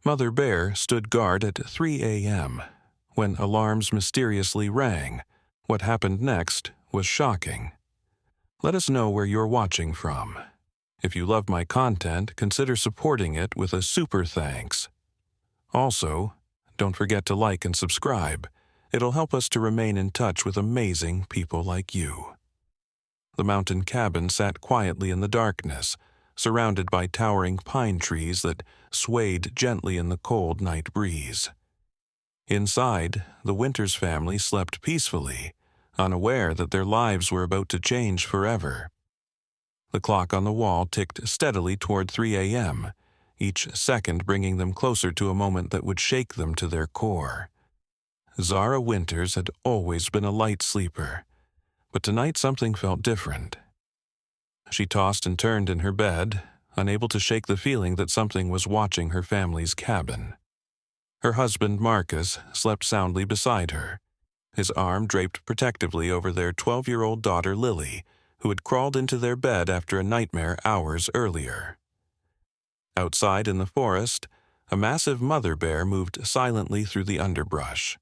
Mother Bear stood guard at 3 a.m. When alarms mysteriously rang, what happened next was shocking. Let us know where you're watching from. If you love my content, consider supporting it with a super thanks. Also, don't forget to like and subscribe. It'll help us to remain in touch with amazing people like you. The mountain cabin sat quietly in the darkness, surrounded by towering pine trees that swayed gently in the cold night breeze. Inside, the Winters family slept peacefully, unaware that their lives were about to change forever. The clock on the wall ticked steadily toward 3 a.m., each second bringing them closer to a moment that would shake them to their core. Zara Winters had always been a light sleeper, but tonight something felt different. She tossed and turned in her bed, unable to shake the feeling that something was watching her family's cabin. Her husband, Marcus, slept soundly beside her, his arm draped protectively over their 12-year-old daughter, Lily, who had crawled into their bed after a nightmare hours earlier. Outside in the forest, a massive mother bear moved silently through the underbrush.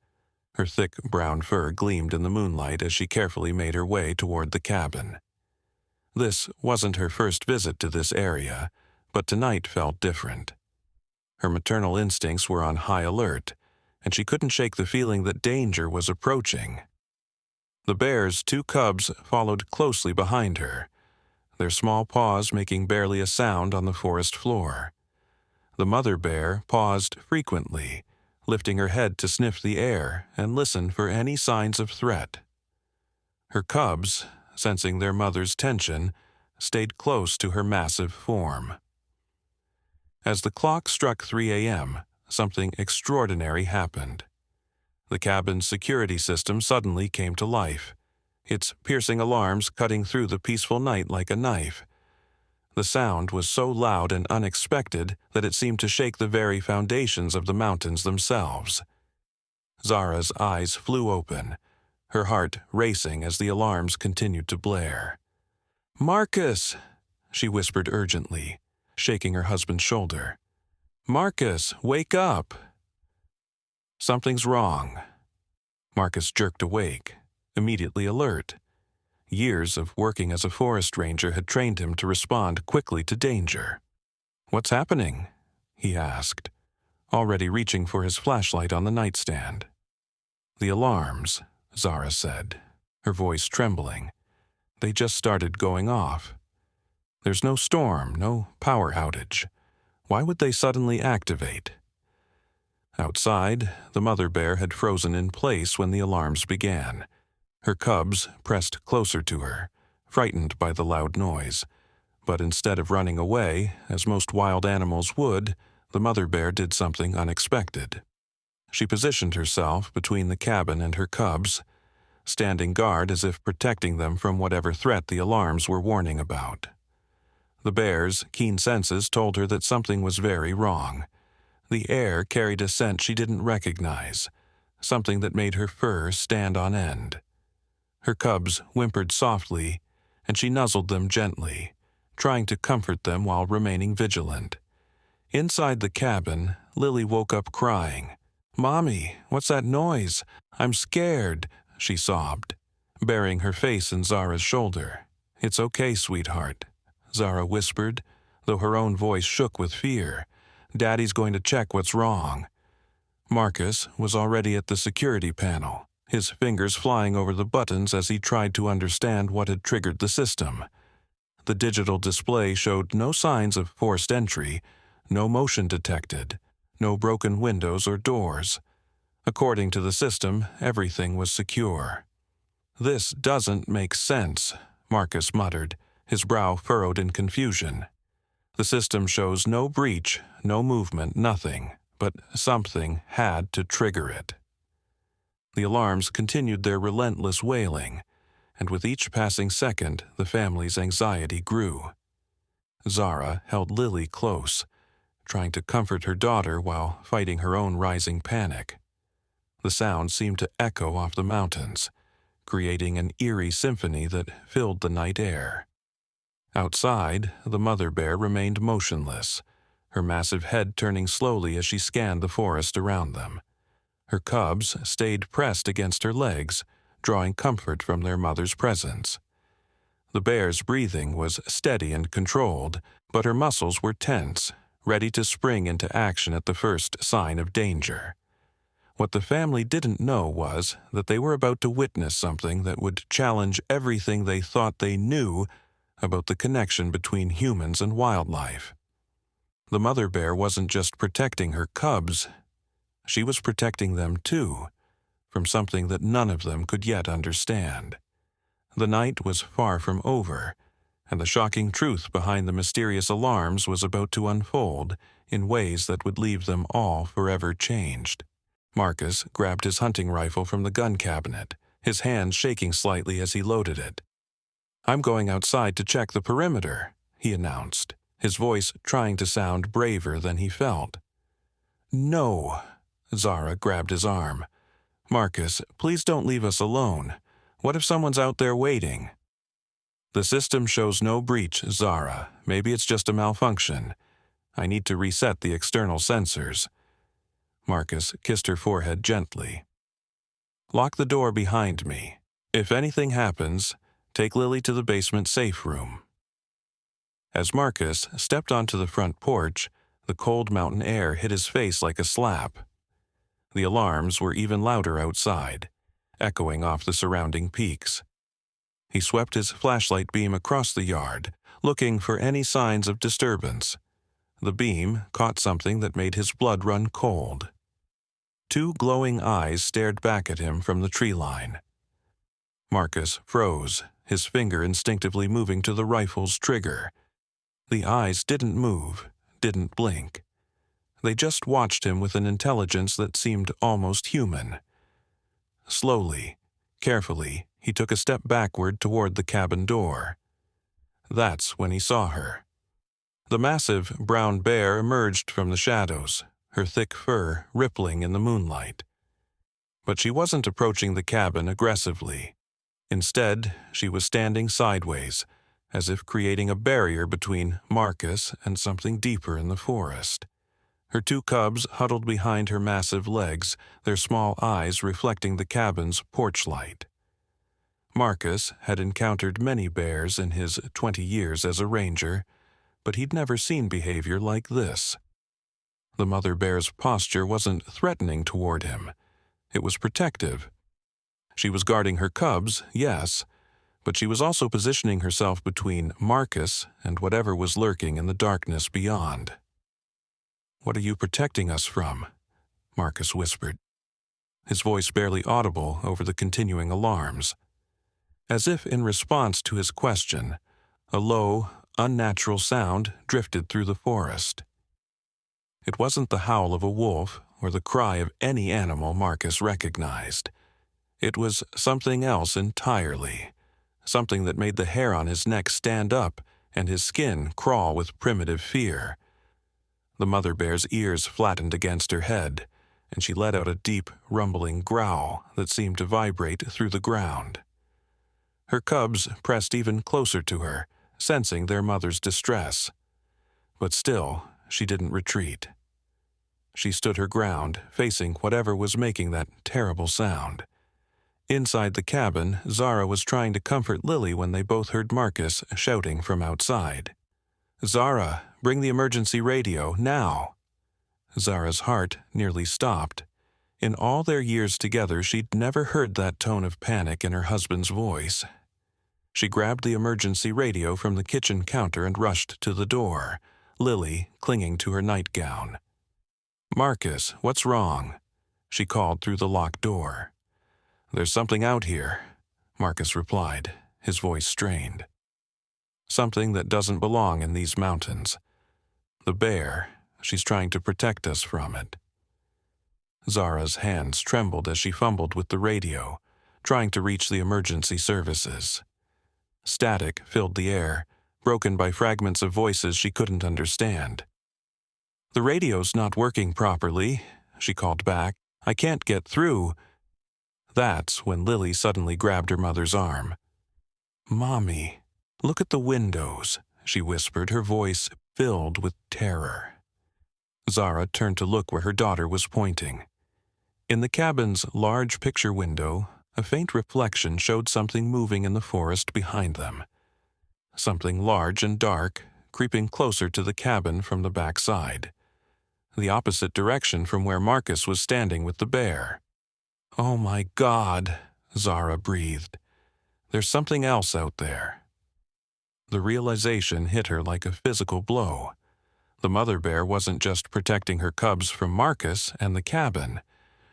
Her thick brown fur gleamed in the moonlight as she carefully made her way toward the cabin. This wasn't her first visit to this area, but tonight felt different. Her maternal instincts were on high alert, and she couldn't shake the feeling that danger was approaching. The bear's 2 cubs followed closely behind her, their small paws making barely a sound on the forest floor. The mother bear paused frequently, lifting her head to sniff the air and listen for any signs of threat. Her cubs, sensing their mother's tension, stayed close to her massive form. As the clock struck 3 a.m., something extraordinary happened. The cabin's security system suddenly came to life, its piercing alarms cutting through the peaceful night like a knife. The sound was so loud and unexpected that it seemed to shake the very foundations of the mountains themselves. Zara's eyes flew open, her heart racing as the alarms continued to blare. "Marcus!" she whispered urgently, shaking her husband's shoulder. "Marcus, wake up!" "Something's wrong." Marcus jerked awake, immediately alert. Years of working as a forest ranger had trained him to respond quickly to danger. "What's happening?" he asked, already reaching for his flashlight on the nightstand. "The alarms," Zara said, her voice trembling. "They just started going off. There's no storm, no power outage. Why would they suddenly activate?" Outside, the mother bear had frozen in place when the alarms began. Her cubs pressed closer to her, frightened by the loud noise. But instead of running away, as most wild animals would, the mother bear did something unexpected. She positioned herself between the cabin and her cubs, standing guard as if protecting them from whatever threat the alarms were warning about. The bear's keen senses told her that something was very wrong. The air carried a scent she didn't recognize, something that made her fur stand on end. Her cubs whimpered softly, and she nuzzled them gently, trying to comfort them while remaining vigilant. Inside the cabin, Lily woke up crying. "Mommy, what's that noise? I'm scared," she sobbed, burying her face in Zara's shoulder. "It's okay, sweetheart," Zara whispered, though her own voice shook with fear. "Daddy's going to check what's wrong." Marcus was already at the security panel, his fingers flying over the buttons as he tried to understand what had triggered the system. The digital display showed no signs of forced entry, no motion detected, no broken windows or doors. According to the system, everything was secure. "This doesn't make sense," Marcus muttered, his brow furrowed in confusion. "The system shows no breach, no movement, nothing, but something had to trigger it." The alarms continued their relentless wailing, and with each passing second, the family's anxiety grew. Zara held Lily close, trying to comfort her daughter while fighting her own rising panic. The sound seemed to echo off the mountains, creating an eerie symphony that filled the night air. Outside, the mother bear remained motionless, her massive head turning slowly as she scanned the forest around them. Her cubs stayed pressed against her legs, drawing comfort from their mother's presence. The bear's breathing was steady and controlled, but her muscles were tense, ready to spring into action at the first sign of danger. What the family didn't know was that they were about to witness something that would challenge everything they thought they knew about the connection between humans and wildlife. The mother bear wasn't just protecting her cubs, she was protecting them too, from something that none of them could yet understand. The night was far from over, and the shocking truth behind the mysterious alarms was about to unfold in ways that would leave them all forever changed. Marcus grabbed his hunting rifle from the gun cabinet, his hands shaking slightly as he loaded it. "I'm going outside to check the perimeter," he announced, his voice trying to sound braver than he felt. "No," Zara grabbed his arm. "Marcus, please don't leave us alone. What if someone's out there waiting?" "The system shows no breach, Zara. Maybe it's just a malfunction. I need to reset the external sensors." Marcus kissed her forehead gently. "Lock the door behind me. If anything happens, take Lily to the basement safe room." As Marcus stepped onto the front porch, the cold mountain air hit his face like a slap. The alarms were even louder outside, echoing off the surrounding peaks. He swept his flashlight beam across the yard, looking for any signs of disturbance. The beam caught something that made his blood run cold. Two glowing eyes stared back at him from the tree line. Marcus froze, his finger instinctively moving to the rifle's trigger. The eyes didn't move, didn't blink. They just watched him with an intelligence that seemed almost human. Slowly, carefully, he took a step backward toward the cabin door. That's when he saw her. The massive brown bear emerged from the shadows, her thick fur rippling in the moonlight. But she wasn't approaching the cabin aggressively. Instead, she was standing sideways, as if creating a barrier between Marcus and something deeper in the forest. Her two cubs huddled behind her massive legs, their small eyes reflecting the cabin's porch light. Marcus had encountered many bears in his 20 years as a ranger, but he'd never seen behavior like this. The mother bear's posture wasn't threatening toward him. It was protective. She was guarding her cubs, yes, but she was also positioning herself between Marcus and whatever was lurking in the darkness beyond. "What are you protecting us from?" Marcus whispered, his voice barely audible over the continuing alarms. As if in response to his question, a low, unnatural sound drifted through the forest. It wasn't the howl of a wolf or the cry of any animal Marcus recognized. It was something else entirely, something that made the hair on his neck stand up and his skin crawl with primitive fear. The mother bear's ears flattened against her head, and she let out a deep, rumbling growl that seemed to vibrate through the ground. Her cubs pressed even closer to her, sensing their mother's distress. But still, she didn't retreat. She stood her ground, facing whatever was making that terrible sound. Inside the cabin, Zara was trying to comfort Lily when they both heard Marcus shouting from outside. "Zara, bring the emergency radio, now!" Zara's heart nearly stopped. In all their years together, she'd never heard that tone of panic in her husband's voice. She grabbed the emergency radio from the kitchen counter and rushed to the door, Lily clinging to her nightgown. "Marcus, what's wrong?" she called through the locked door. "There's something out here," Marcus replied, his voice strained. "Something that doesn't belong in these mountains. The bear, she's trying to protect us from it." Zara's hands trembled as she fumbled with the radio, trying to reach the emergency services. Static filled the air, broken by fragments of voices she couldn't understand. "The radio's not working properly," she called back. "I can't get through." That's when Lily suddenly grabbed her mother's arm. "Mommy, look at the windows," she whispered, her voice filled with terror. Zara turned to look where her daughter was pointing. In the cabin's large picture window, a faint reflection showed something moving in the forest behind them. Something large and dark, creeping closer to the cabin from the back side, the opposite direction from where Marcus was standing with the bear. "Oh my God," Zara breathed. "There's something else out there." The realization hit her like a physical blow. The mother bear wasn't just protecting her cubs from Marcus and the cabin.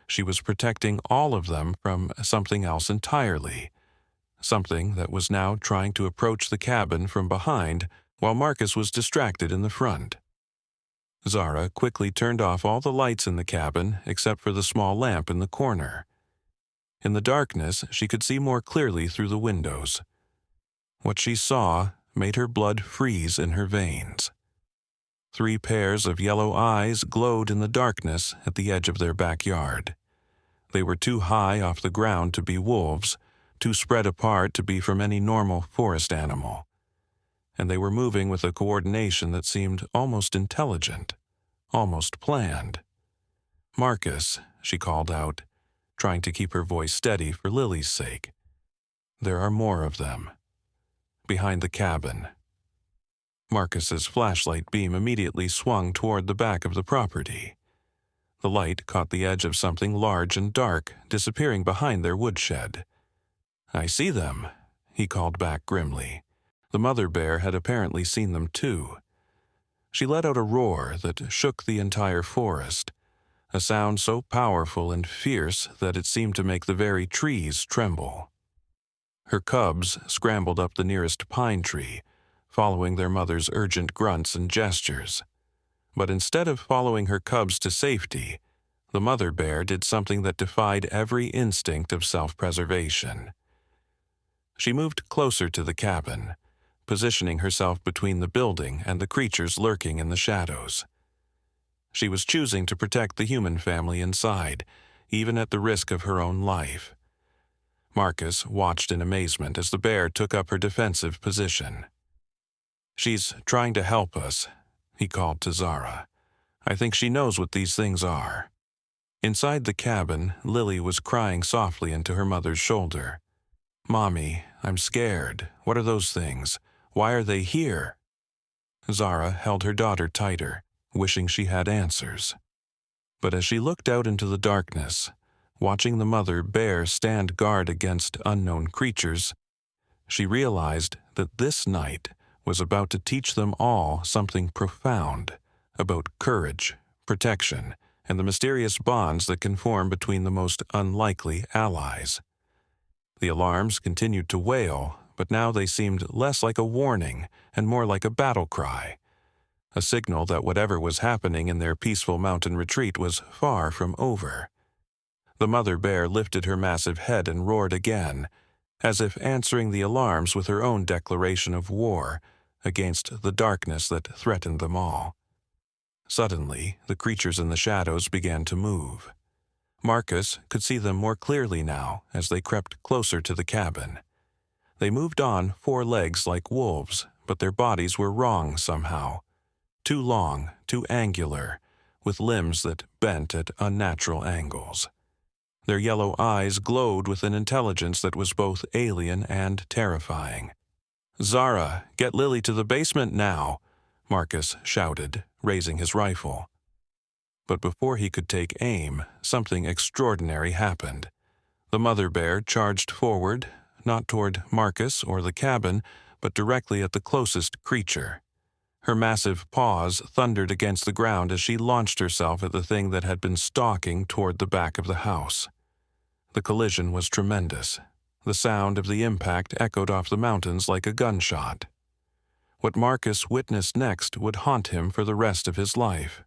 She was protecting all of them from something else entirely. Something that was now trying to approach the cabin from behind while Marcus was distracted in the front. Zara quickly turned off all the lights in the cabin except for the small lamp in the corner. In the darkness, she could see more clearly through the windows. What she saw made her blood freeze in her veins. 3 pairs of yellow eyes glowed in the darkness at the edge of their backyard. They were too high off the ground to be wolves, too spread apart to be from any normal forest animal. And they were moving with a coordination that seemed almost intelligent, almost planned. "Marcus," she called out, trying to keep her voice steady for Lily's sake. "There are more of them. Behind the cabin." Marcus's flashlight beam immediately swung toward the back of the property. The light caught the edge of something large and dark, disappearing behind their woodshed. "I see them," he called back grimly. The mother bear had apparently seen them too. She let out a roar that shook the entire forest, a sound so powerful and fierce that it seemed to make the very trees tremble. Her cubs scrambled up the nearest pine tree, following their mother's urgent grunts and gestures. But instead of following her cubs to safety, the mother bear did something that defied every instinct of self-preservation. She moved closer to the cabin, positioning herself between the building and the creatures lurking in the shadows. She was choosing to protect the human family inside, even at the risk of her own life. Marcus watched in amazement as the bear took up her defensive position. "She's trying to help us," he called to Zara. "I think she knows what these things are." Inside the cabin, Lily was crying softly into her mother's shoulder. "Mommy, I'm scared. What are those things? Why are they here?" Zara held her daughter tighter, wishing she had answers. But as she looked out into the darkness, watching the mother bear stand guard against unknown creatures, she realized that this night was about to teach them all something profound about courage, protection, and the mysterious bonds that can form between the most unlikely allies. The alarms continued to wail, but now they seemed less like a warning and more like a battle cry, a signal that whatever was happening in their peaceful mountain retreat was far from over. The mother bear lifted her massive head and roared again, as if answering the alarms with her own declaration of war against the darkness that threatened them all. Suddenly, the creatures in the shadows began to move. Marcus could see them more clearly now as they crept closer to the cabin. They moved on 4 legs like wolves, but their bodies were wrong somehow. Too long, too angular, with limbs that bent at unnatural angles. Their yellow eyes glowed with an intelligence that was both alien and terrifying. "Zara, get Lily to the basement now," Marcus shouted, raising his rifle. But before he could take aim, something extraordinary happened. The mother bear charged forward, not toward Marcus or the cabin, but directly at the closest creature. Her massive paws thundered against the ground as she launched herself at the thing that had been stalking toward the back of the house. The collision was tremendous. The sound of the impact echoed off the mountains like a gunshot. What Marcus witnessed next would haunt him for the rest of his life.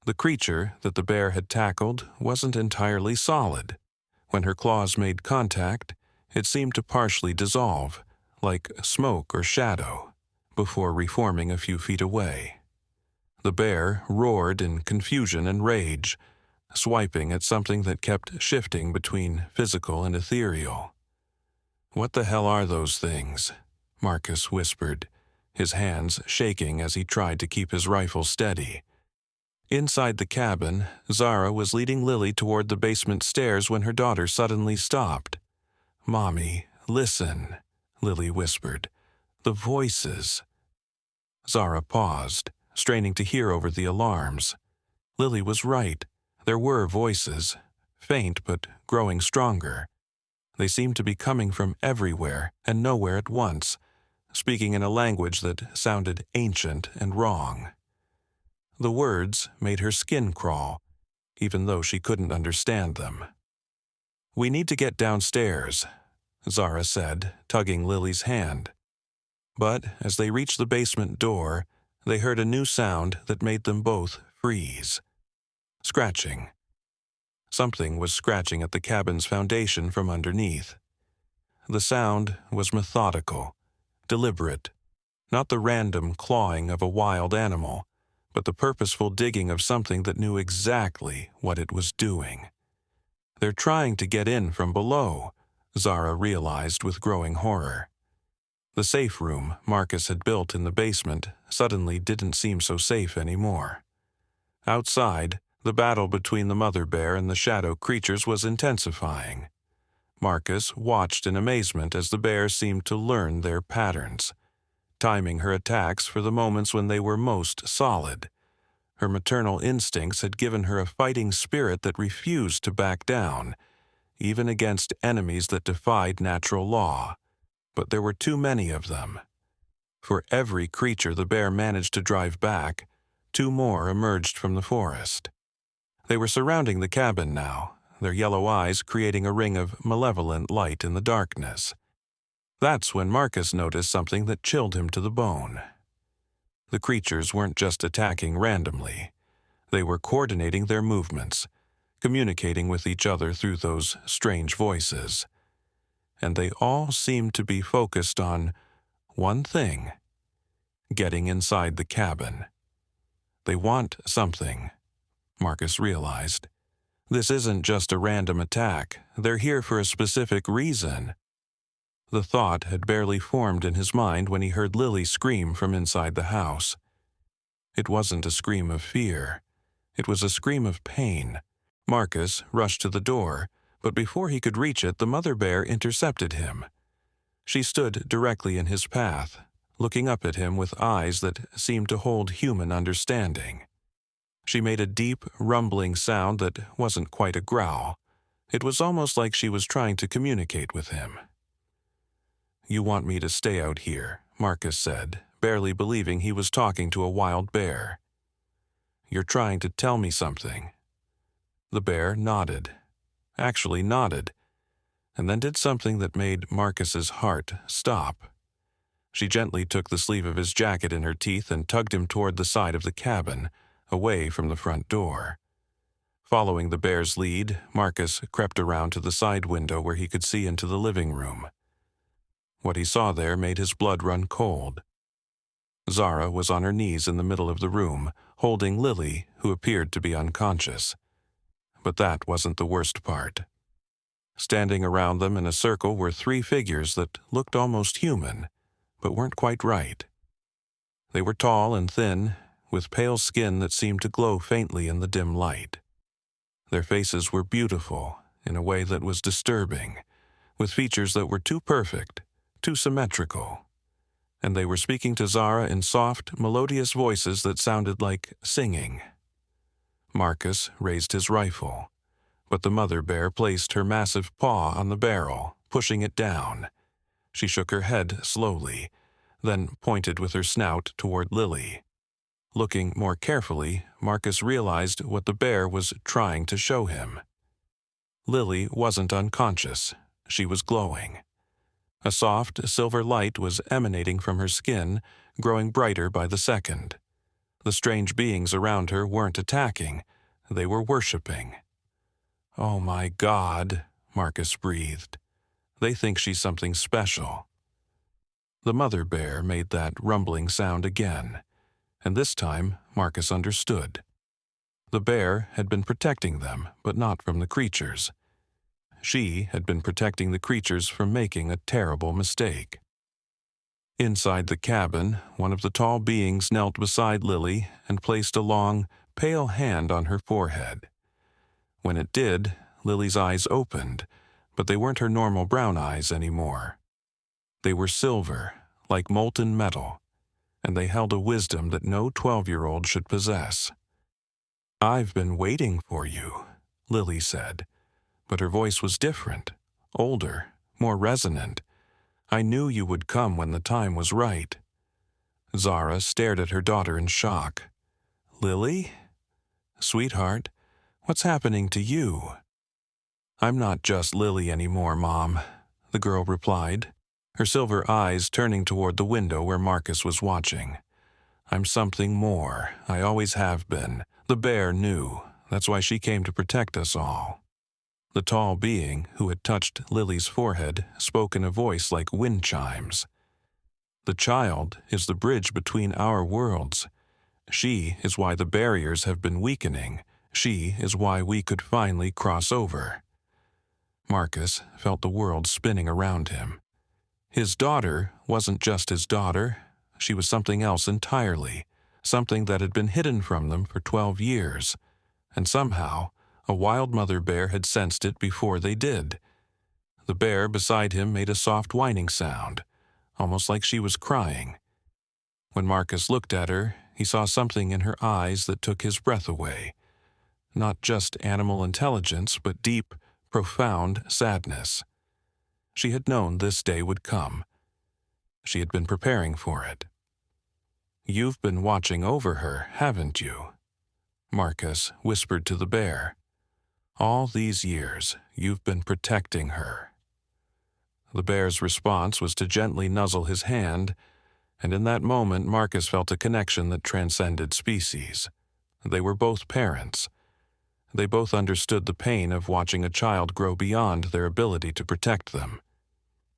The creature that the bear had tackled wasn't entirely solid. When her claws made contact, it seemed to partially dissolve, like smoke or shadow, before reforming a few feet away. The bear roared in confusion and rage, swiping at something that kept shifting between physical and ethereal. "What the hell are those things?" Marcus whispered, his hands shaking as he tried to keep his rifle steady. Inside the cabin, Zara was leading Lily toward the basement stairs when her daughter suddenly stopped. "Mommy, listen," Lily whispered. "The voices." Zara paused, straining to hear over the alarms. Lily was right. There were voices, faint but growing stronger. They seemed to be coming from everywhere and nowhere at once, speaking in a language that sounded ancient and wrong. The words made her skin crawl, even though she couldn't understand them. "We need to get downstairs," Zara said, tugging Lily's hand. But as they reached the basement door, they heard a new sound that made them both freeze. Scratching. Something was scratching at the cabin's foundation from underneath. The sound was methodical, deliberate, not the random clawing of a wild animal, but the purposeful digging of something that knew exactly what it was doing. "They're trying to get in from below," Zara realized with growing horror. The safe room Marcus had built in the basement suddenly didn't seem so safe anymore. Outside, the battle between the mother bear and the shadow creatures was intensifying. Marcus watched in amazement as the bear seemed to learn their patterns, timing her attacks for the moments when they were most solid. Her maternal instincts had given her a fighting spirit that refused to back down, even against enemies that defied natural law. But there were too many of them. For every creature the bear managed to drive back, 2 more emerged from the forest. They were surrounding the cabin now, their yellow eyes creating a ring of malevolent light in the darkness. That's when Marcus noticed something that chilled him to the bone. The creatures weren't just attacking randomly. They were coordinating their movements, communicating with each other through those strange voices. And they all seemed to be focused on one thing: getting inside the cabin. They want something, Marcus realized. This isn't just a random attack. They're here for a specific reason. The thought had barely formed in his mind when he heard Lily scream from inside the house. It wasn't a scream of fear. It was a scream of pain. Marcus rushed to the door, but before he could reach it, the mother bear intercepted him. She stood directly in his path, looking up at him with eyes that seemed to hold human understanding. She made a deep, rumbling sound that wasn't quite a growl. It was almost like she was trying to communicate with him. "You want me to stay out here," Marcus said, barely believing he was talking to a wild bear. "You're trying to tell me something." The bear nodded. Actually nodded, and then did something that made Marcus's heart stop. She gently took the sleeve of his jacket in her teeth and tugged him toward the side of the cabin, away from the front door. Following the bear's lead, Marcus crept around to the side window where he could see into the living room. What he saw there made his blood run cold. Zara was on her knees in the middle of the room, holding Lily, who appeared to be unconscious. But that wasn't the worst part. Standing around them in a circle were 3 figures that looked almost human, but weren't quite right. They were tall and thin, with pale skin that seemed to glow faintly in the dim light. Their faces were beautiful in a way that was disturbing, with features that were too perfect, too symmetrical. And they were speaking to Zara in soft, melodious voices that sounded like singing. Marcus raised his rifle, but the mother bear placed her massive paw on the barrel, pushing it down. She shook her head slowly, then pointed with her snout toward Lily. Looking more carefully, Marcus realized what the bear was trying to show him. Lily wasn't unconscious. She was glowing. A soft, silver light was emanating from her skin, growing brighter by the second. The strange beings around her weren't attacking. They were worshipping. "Oh my God," Marcus breathed. "They think she's something special." The mother bear made that rumbling sound again, and this time Marcus understood. The bear had been protecting them, but not from the creatures. She had been protecting the creatures from making a terrible mistake. Inside the cabin, one of the tall beings knelt beside Lily and placed a long, pale hand on her forehead. When it did, Lily's eyes opened, but they weren't her normal brown eyes anymore. They were silver, like molten metal, and they held a wisdom that no 12-year-old should possess. "I've been waiting for you," Lily said, but her voice was different, older, more resonant. "I knew you would come when the time was right." Zara stared at her daughter in shock. "Lily? Sweetheart, what's happening to you?" "I'm not just Lily anymore, Mom," the girl replied, her silver eyes turning toward the window where Marcus was watching. "I'm something more. I always have been. The bear knew. That's why she came to protect us all." The tall being who had touched Lily's forehead spoke in a voice like wind chimes. "The child is the bridge between our worlds. She is why the barriers have been weakening. She is why we could finally cross over." Marcus felt the world spinning around him. His daughter wasn't just his daughter. She was something else entirely, something that had been hidden from them for 12 years. And somehow, a wild mother bear had sensed it before they did. The bear beside him made a soft whining sound, almost like she was crying. When Marcus looked at her, he saw something in her eyes that took his breath away. Not just animal intelligence, but deep, profound sadness. She had known this day would come. She had been preparing for it. "You've been watching over her, haven't you?" Marcus whispered to the bear. "All these years, you've been protecting her." The bear's response was to gently nuzzle his hand, and in that moment Marcus felt a connection that transcended species. They were both parents. They both understood the pain of watching a child grow beyond their ability to protect them.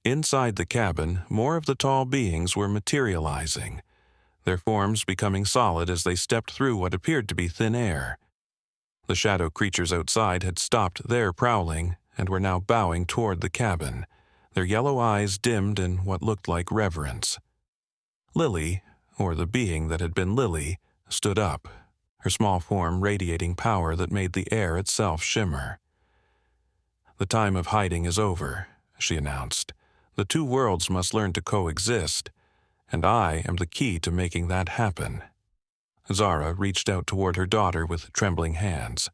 Inside the cabin, more of the tall beings were materializing, their forms becoming solid as they stepped through what appeared to be thin air. The shadow creatures outside had stopped their prowling and were now bowing toward the cabin, their yellow eyes dimmed in what looked like reverence. Lily, or the being that had been Lily, stood up, her small form radiating power that made the air itself shimmer. "The time of hiding is over," she announced. "The two worlds must learn to coexist, and I am the key to making that happen." Zara reached out toward her daughter with trembling hands.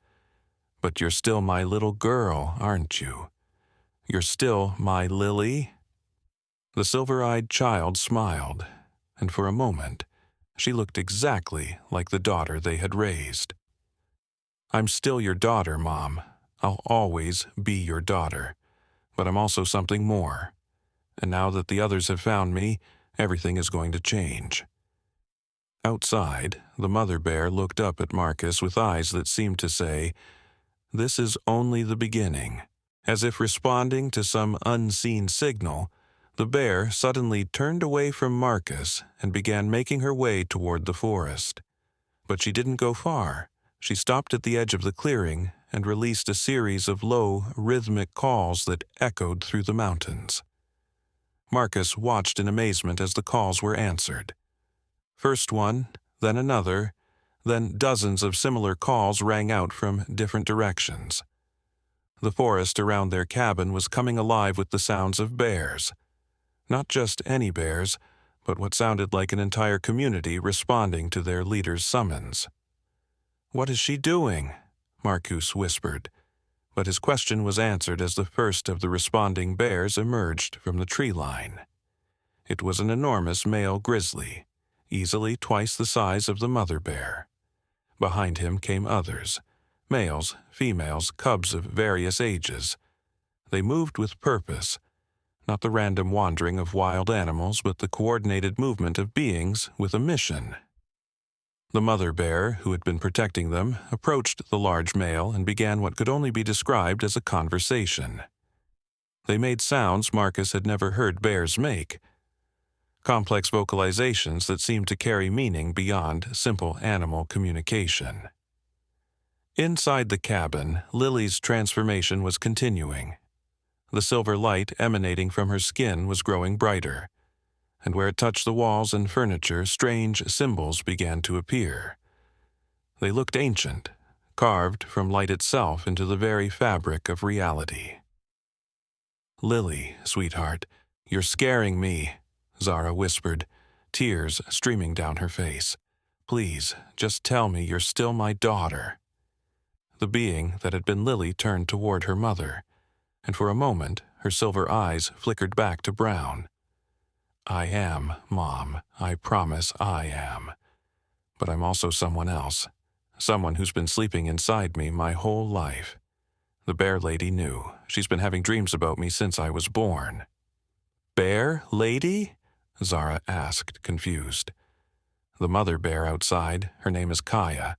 "But you're still my little girl, aren't you? You're still my Lily?" The silver-eyed child smiled, and for a moment, she looked exactly like the daughter they had raised. "I'm still your daughter, Mom. I'll always be your daughter. But I'm also something more. And now that the others have found me, everything is going to change." Outside, the mother bear looked up at Marcus with eyes that seemed to say, "This is only the beginning." As if responding to some unseen signal, the bear suddenly turned away from Marcus and began making her way toward the forest. But she didn't go far. She stopped at the edge of the clearing and released a series of low, rhythmic calls that echoed through the mountains. Marcus watched in amazement as the calls were answered. First one, then another, then dozens of similar calls rang out from different directions. The forest around their cabin was coming alive with the sounds of bears. Not just any bears, but what sounded like an entire community responding to their leader's summons. "What is she doing?" Marcus whispered, but his question was answered as the first of the responding bears emerged from the tree line. It was an enormous male grizzly, easily twice the size of the mother bear. Behind him came others, males, females, cubs of various ages. They moved with purpose, not the random wandering of wild animals, but the coordinated movement of beings with a mission. The mother bear, who had been protecting them, approached the large male and began what could only be described as a conversation. They made sounds Marcus had never heard bears make, complex vocalizations that seemed to carry meaning beyond simple animal communication. Inside the cabin, Lily's transformation was continuing. The silver light emanating from her skin was growing brighter, and where it touched the walls and furniture, strange symbols began to appear. They looked ancient, carved from light itself into the very fabric of reality. "Lily, sweetheart, you're scaring me," Zara whispered, tears streaming down her face. "Please, just tell me you're still my daughter." The being that had been Lily turned toward her mother, and for a moment her silver eyes flickered back to brown. "I am, Mom. I promise I am. But I'm also someone else, someone who's been sleeping inside me my whole life. The bear lady knew. She's been having dreams about me since I was born." "Bear lady?" Zara asked, confused. "The mother bear outside, her name is Kaya.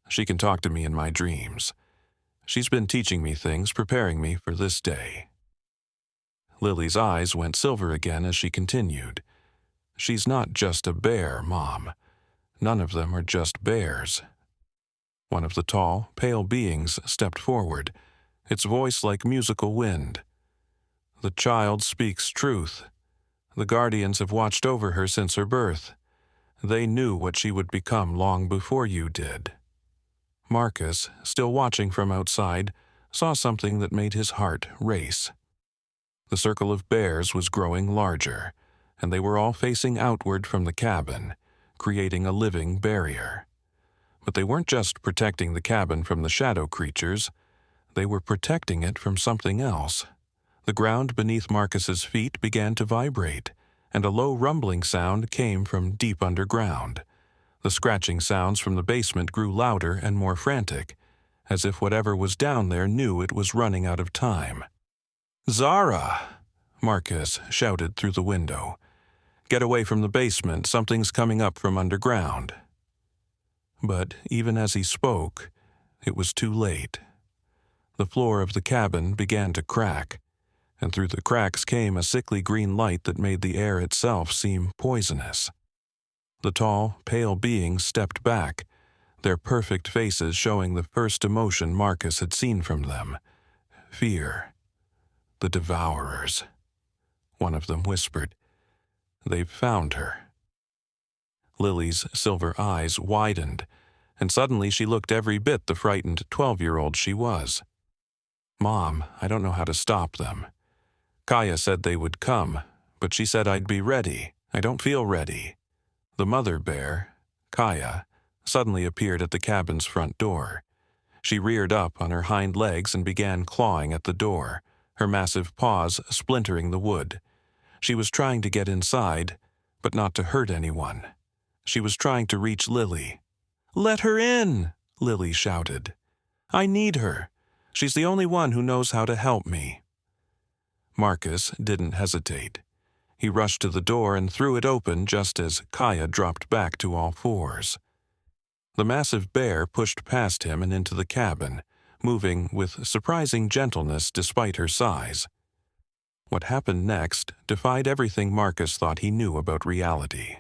She can talk to me in my dreams. She's been teaching me things, preparing me for this day." Lily's eyes went silver again as she continued. "She's not just a bear, Mom. None of them are just bears." One of the tall, pale beings stepped forward, its voice like musical wind. "The child speaks truth. The guardians have watched over her since her birth. They knew what she would become long before you did." Marcus, still watching from outside, saw something that made his heart race. The circle of bears was growing larger, and they were all facing outward from the cabin, creating a living barrier. But they weren't just protecting the cabin from the shadow creatures. They were protecting it from something else. The ground beneath Marcus's feet began to vibrate, and a low rumbling sound came from deep underground. The scratching sounds from the basement grew louder and more frantic, as if whatever was down there knew it was running out of time. "Zara!" Marcus shouted through the window. "Get away from the basement, something's coming up from underground." But even as he spoke, it was too late. The floor of the cabin began to crack, and through the cracks came a sickly green light that made the air itself seem poisonous. The tall, pale beings stepped back, their perfect faces showing the first emotion Marcus had seen from them: fear. "The Devourers," one of them whispered. "They've found her." Lily's silver eyes widened, and suddenly she looked every bit the frightened 12-year-old she was. "Mom, I don't know how to stop them. Kaya said they would come, but she said I'd be ready. I don't feel ready." The mother bear, Kaya, suddenly appeared at the cabin's front door. She reared up on her hind legs and began clawing at the door, her massive paws splintering the wood. She was trying to get inside, but not to hurt anyone. She was trying to reach Lily. "Let her in!" Lily shouted. "I need her. She's the only one who knows how to help me." Marcus didn't hesitate. He rushed to the door and threw it open just as Kaya dropped back to all fours. The massive bear pushed past him and into the cabin, moving with surprising gentleness despite her size. What happened next defied everything Marcus thought he knew about reality.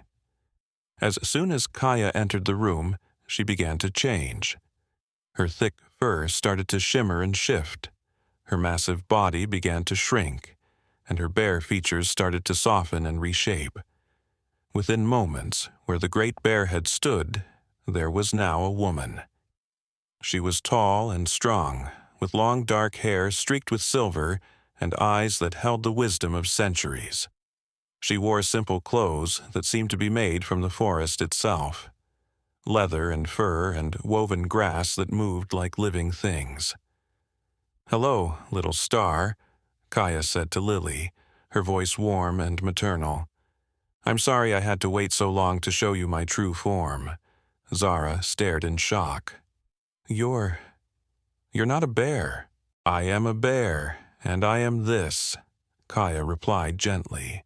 As soon as Kaya entered the room, she began to change. Her thick fur started to shimmer and shift. Her massive body began to shrink, and her bear features started to soften and reshape. Within moments, where the great bear had stood, there was now a woman. She was tall and strong, with long dark hair streaked with silver and eyes that held the wisdom of centuries. She wore simple clothes that seemed to be made from the forest itself: leather and fur and woven grass that moved like living things. "Hello, little star," Kaya said to Lily, her voice warm and maternal. "I'm sorry I had to wait so long to show you my true form." Zara stared in shock. You're not a bear." "I am a bear, and I am this," Kaya replied gently.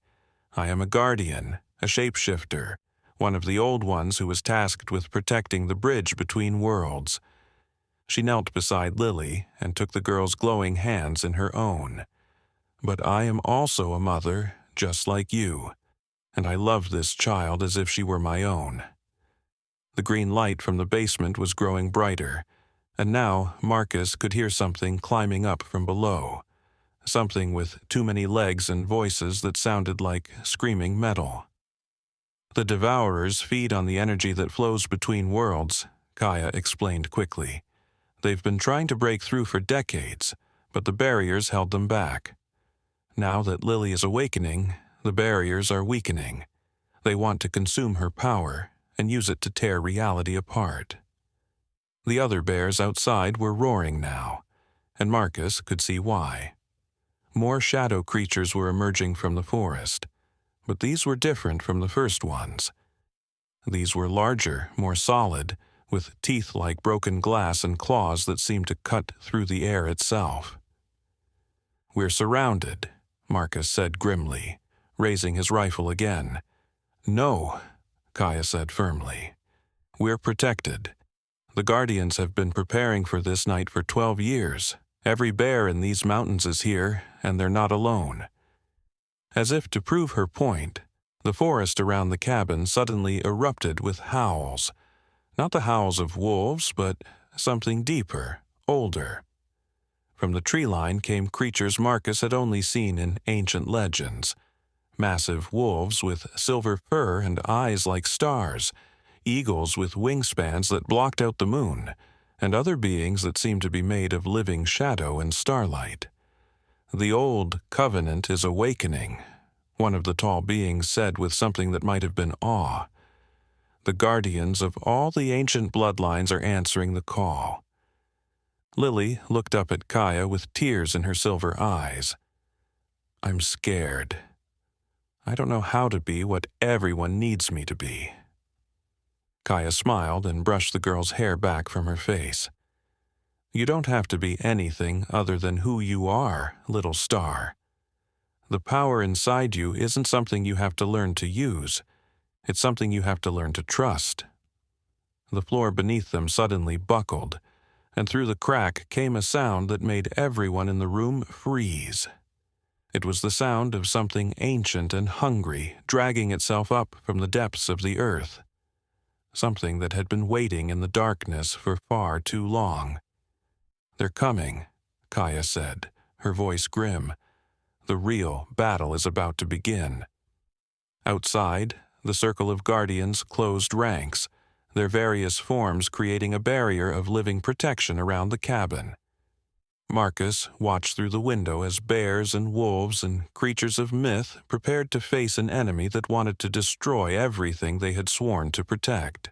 "I am a guardian, a shapeshifter, one of the old ones who was tasked with protecting the bridge between worlds." She knelt beside Lily and took the girl's glowing hands in her own. "But I am also a mother, just like you, and I love this child as if she were my own." The green light from the basement was growing brighter, and now Marcus could hear something climbing up from below, something with too many legs and voices that sounded like screaming metal. "The Devourers feed on the energy that flows between worlds," Kaya explained quickly. They've been trying to break through for decades, but the barriers held them back. Now that Lily is awakening, the barriers are weakening. They want to consume her power and use it to tear reality apart. The other bears outside were roaring now, and Marcus could see why. More shadow creatures were emerging from the forest, but these were different from the first ones. These were larger, more solid, with teeth like broken glass and claws that seemed to cut through the air itself. "We're surrounded," Marcus said grimly, raising his rifle again. "No," Kaya said firmly. "We're protected. The Guardians have been preparing for this night for 12 years. Every bear in these mountains is here, and they're not alone." As if to prove her point, the forest around the cabin suddenly erupted with howls. Not the howls of wolves, but something deeper, older. From the tree line came creatures Marcus had only seen in ancient legends. Massive wolves with silver fur and eyes like stars, eagles with wingspans that blocked out the moon, and other beings that seemed to be made of living shadow and starlight. "The old covenant is awakening," one of the tall beings said with something that might have been awe. "The guardians of all the ancient bloodlines are answering the call." Lily looked up at Kaya with tears in her silver eyes. "I'm scared. I don't know how to be what everyone needs me to be." Kaya smiled and brushed the girl's hair back from her face. "You don't have to be anything other than who you are, little star. The power inside you isn't something you have to learn to use. It's something you have to learn to trust." The floor beneath them suddenly buckled, and through the crack came a sound that made everyone in the room freeze. It was the sound of something ancient and hungry dragging itself up from the depths of the earth. Something that had been waiting in the darkness for far too long. "They're coming," Kaya said, her voice grim. "The real battle is about to begin." Outside, the circle of guardians closed ranks, their various forms creating a barrier of living protection around the cabin. Marcus watched through the window as bears and wolves and creatures of myth prepared to face an enemy that wanted to destroy everything they had sworn to protect.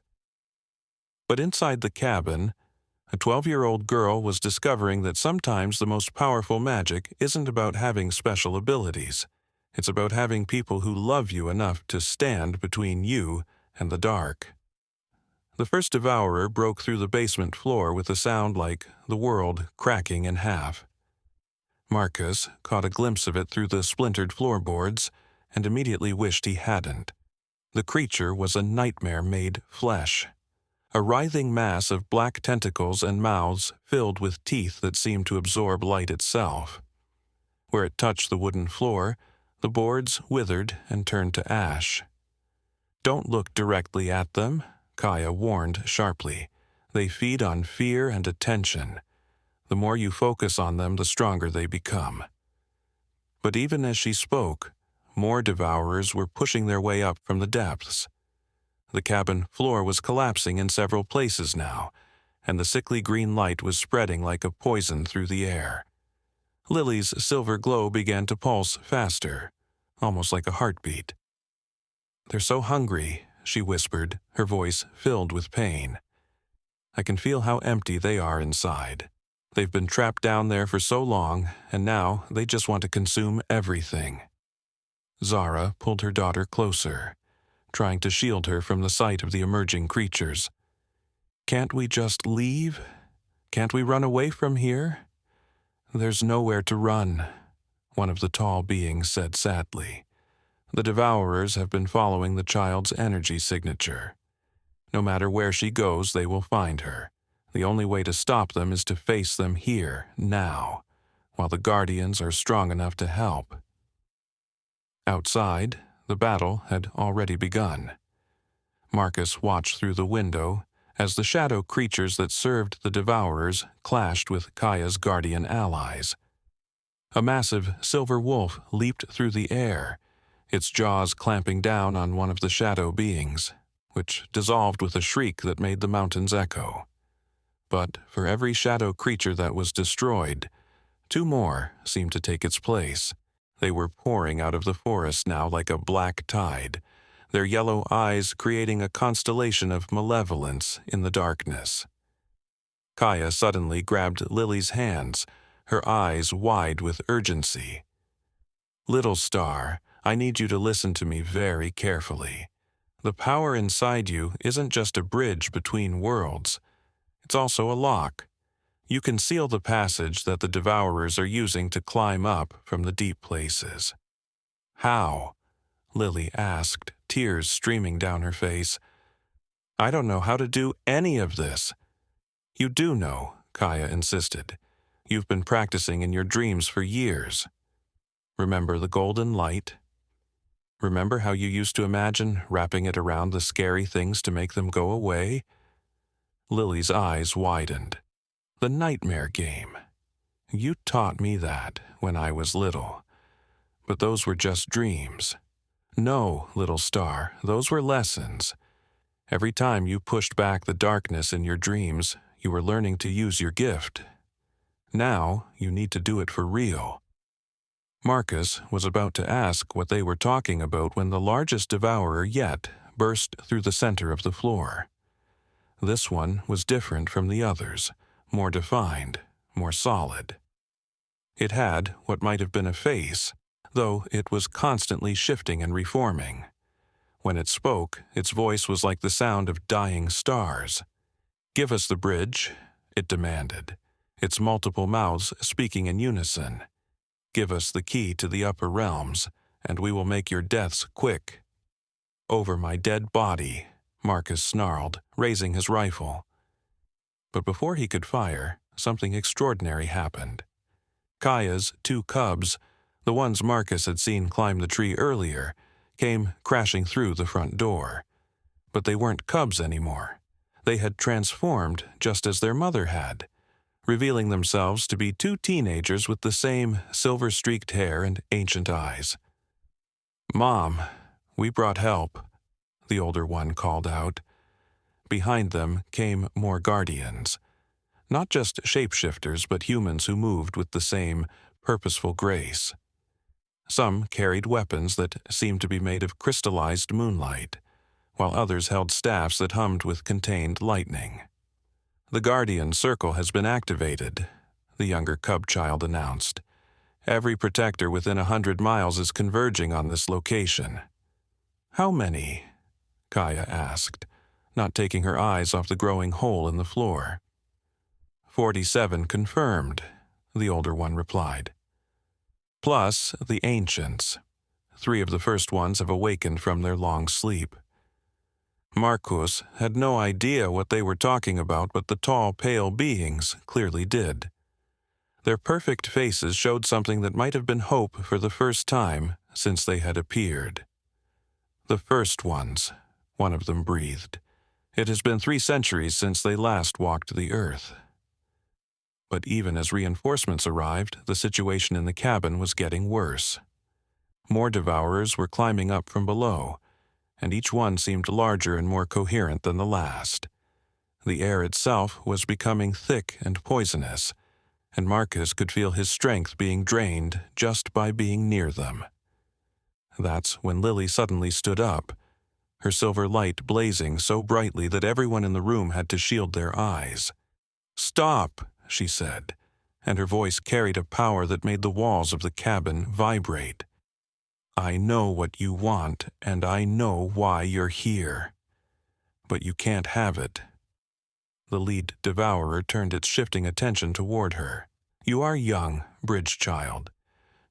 But inside the cabin, a 12-year-old girl was discovering that sometimes the most powerful magic isn't about having special abilities. It's about having people who love you enough to stand between you and the dark. The first devourer broke through the basement floor with a sound like the world cracking in half. Marcus caught a glimpse of it through the splintered floorboards and immediately wished he hadn't. The creature was a nightmare made flesh. A writhing mass of black tentacles and mouths filled with teeth that seemed to absorb light itself. Where it touched the wooden floor, the boards withered and turned to ash. "Don't look directly at them," Kaya warned sharply. "They feed on fear and attention. The more you focus on them, the stronger they become." But even as she spoke, more devourers were pushing their way up from the depths. The cabin floor was collapsing in several places now, and the sickly green light was spreading like a poison through the air. Lily's silver glow began to pulse faster, almost like a heartbeat. "They're so hungry," she whispered, her voice filled with pain. "I can feel how empty they are inside. They've been trapped down there for so long, and now they just want to consume everything." Zara pulled her daughter closer, trying to shield her from the sight of the emerging creatures. "Can't we just leave? Can't we run away from here?" "There's nowhere to run," one of the tall beings said sadly. "The devourers have been following the child's energy signature. No matter where she goes, they will find her. The only way to stop them is to face them here, now, while the guardians are strong enough to help." Outside, the battle had already begun. Marcus watched through the window as the shadow creatures that served the devourers clashed with Kaya's guardian allies. A massive silver wolf leaped through the air, its jaws clamping down on one of the shadow beings. which dissolved with a shriek that made the mountains echo. But for every shadow creature that was destroyed, 2 more seemed to take its place. They were pouring out of the forest now like a black tide, their yellow eyes creating a constellation of malevolence in the darkness. Kaya suddenly grabbed Lily's hands, her eyes wide with urgency. "Little star, I need you to listen to me very carefully. The power inside you isn't just a bridge between worlds. It's also a lock. You can seal the passage that the Devourers are using to climb up from the deep places." "How?" Lily asked, tears streaming down her face. "I don't know how to do any of this." "You do know," Kaya insisted. "You've been practicing in your dreams for years. Remember the golden light? Remember how you used to imagine wrapping it around the scary things to make them go away?" Lily's eyes widened. "The nightmare game. You taught me that when I was little. But those were just dreams. No, little star, those were lessons. Every time you pushed back the darkness in your dreams, you were learning to use your gift. Now you need to do it for real." Marcus was about to ask what they were talking about when the largest devourer yet burst through the center of the floor. This one was different from the others, more defined, more solid. It had what might have been a face, though it was constantly shifting and reforming. When it spoke, its voice was like the sound of dying stars. "Give us the bridge," it demanded, its multiple mouths speaking in unison. "Give us the key to the upper realms, and we will make your deaths quick." "Over my dead body," Marcus snarled, raising his rifle. But before he could fire, something extraordinary happened. Kaya's 2 cubs, the ones Marcus had seen climb the tree earlier, came crashing through the front door. But they weren't cubs anymore. They had transformed just as their mother had, revealing themselves to be 2 teenagers with the same silver-streaked hair and ancient eyes. "Mom, we brought help," the older one called out. Behind them came more guardians. Not just shapeshifters, but humans who moved with the same purposeful grace. Some carried weapons that seemed to be made of crystallized moonlight, while others held staffs that hummed with contained lightning. "The Guardian Circle has been activated," the younger cub child announced. "Every protector within 100 miles is converging on this location." "How many?" Kaya asked, not taking her eyes off the growing hole in the floor. 47 confirmed, the older one replied. "Plus the ancients. 3 of the first ones have awakened from their long sleep." Marcus had no idea what they were talking about, but the tall, pale beings clearly did. Their perfect faces showed something that might have been hope for the first time since they had appeared. "The first ones," one of them breathed. "It has been 3 centuries since they last walked the earth." But even as reinforcements arrived, the situation in the cabin was getting worse. More devourers were climbing up from below, and each one seemed larger and more coherent than the last. The air itself was becoming thick and poisonous, and Marcus could feel his strength being drained just by being near them. That's when Lily suddenly stood up, her silver light blazing so brightly that everyone in the room had to shield their eyes. "Stop," she said, and her voice carried a power that made the walls of the cabin vibrate. "I know what you want, and I know why you're here. But you can't have it." The lead devourer turned its shifting attention toward her. "You are young, bridge child.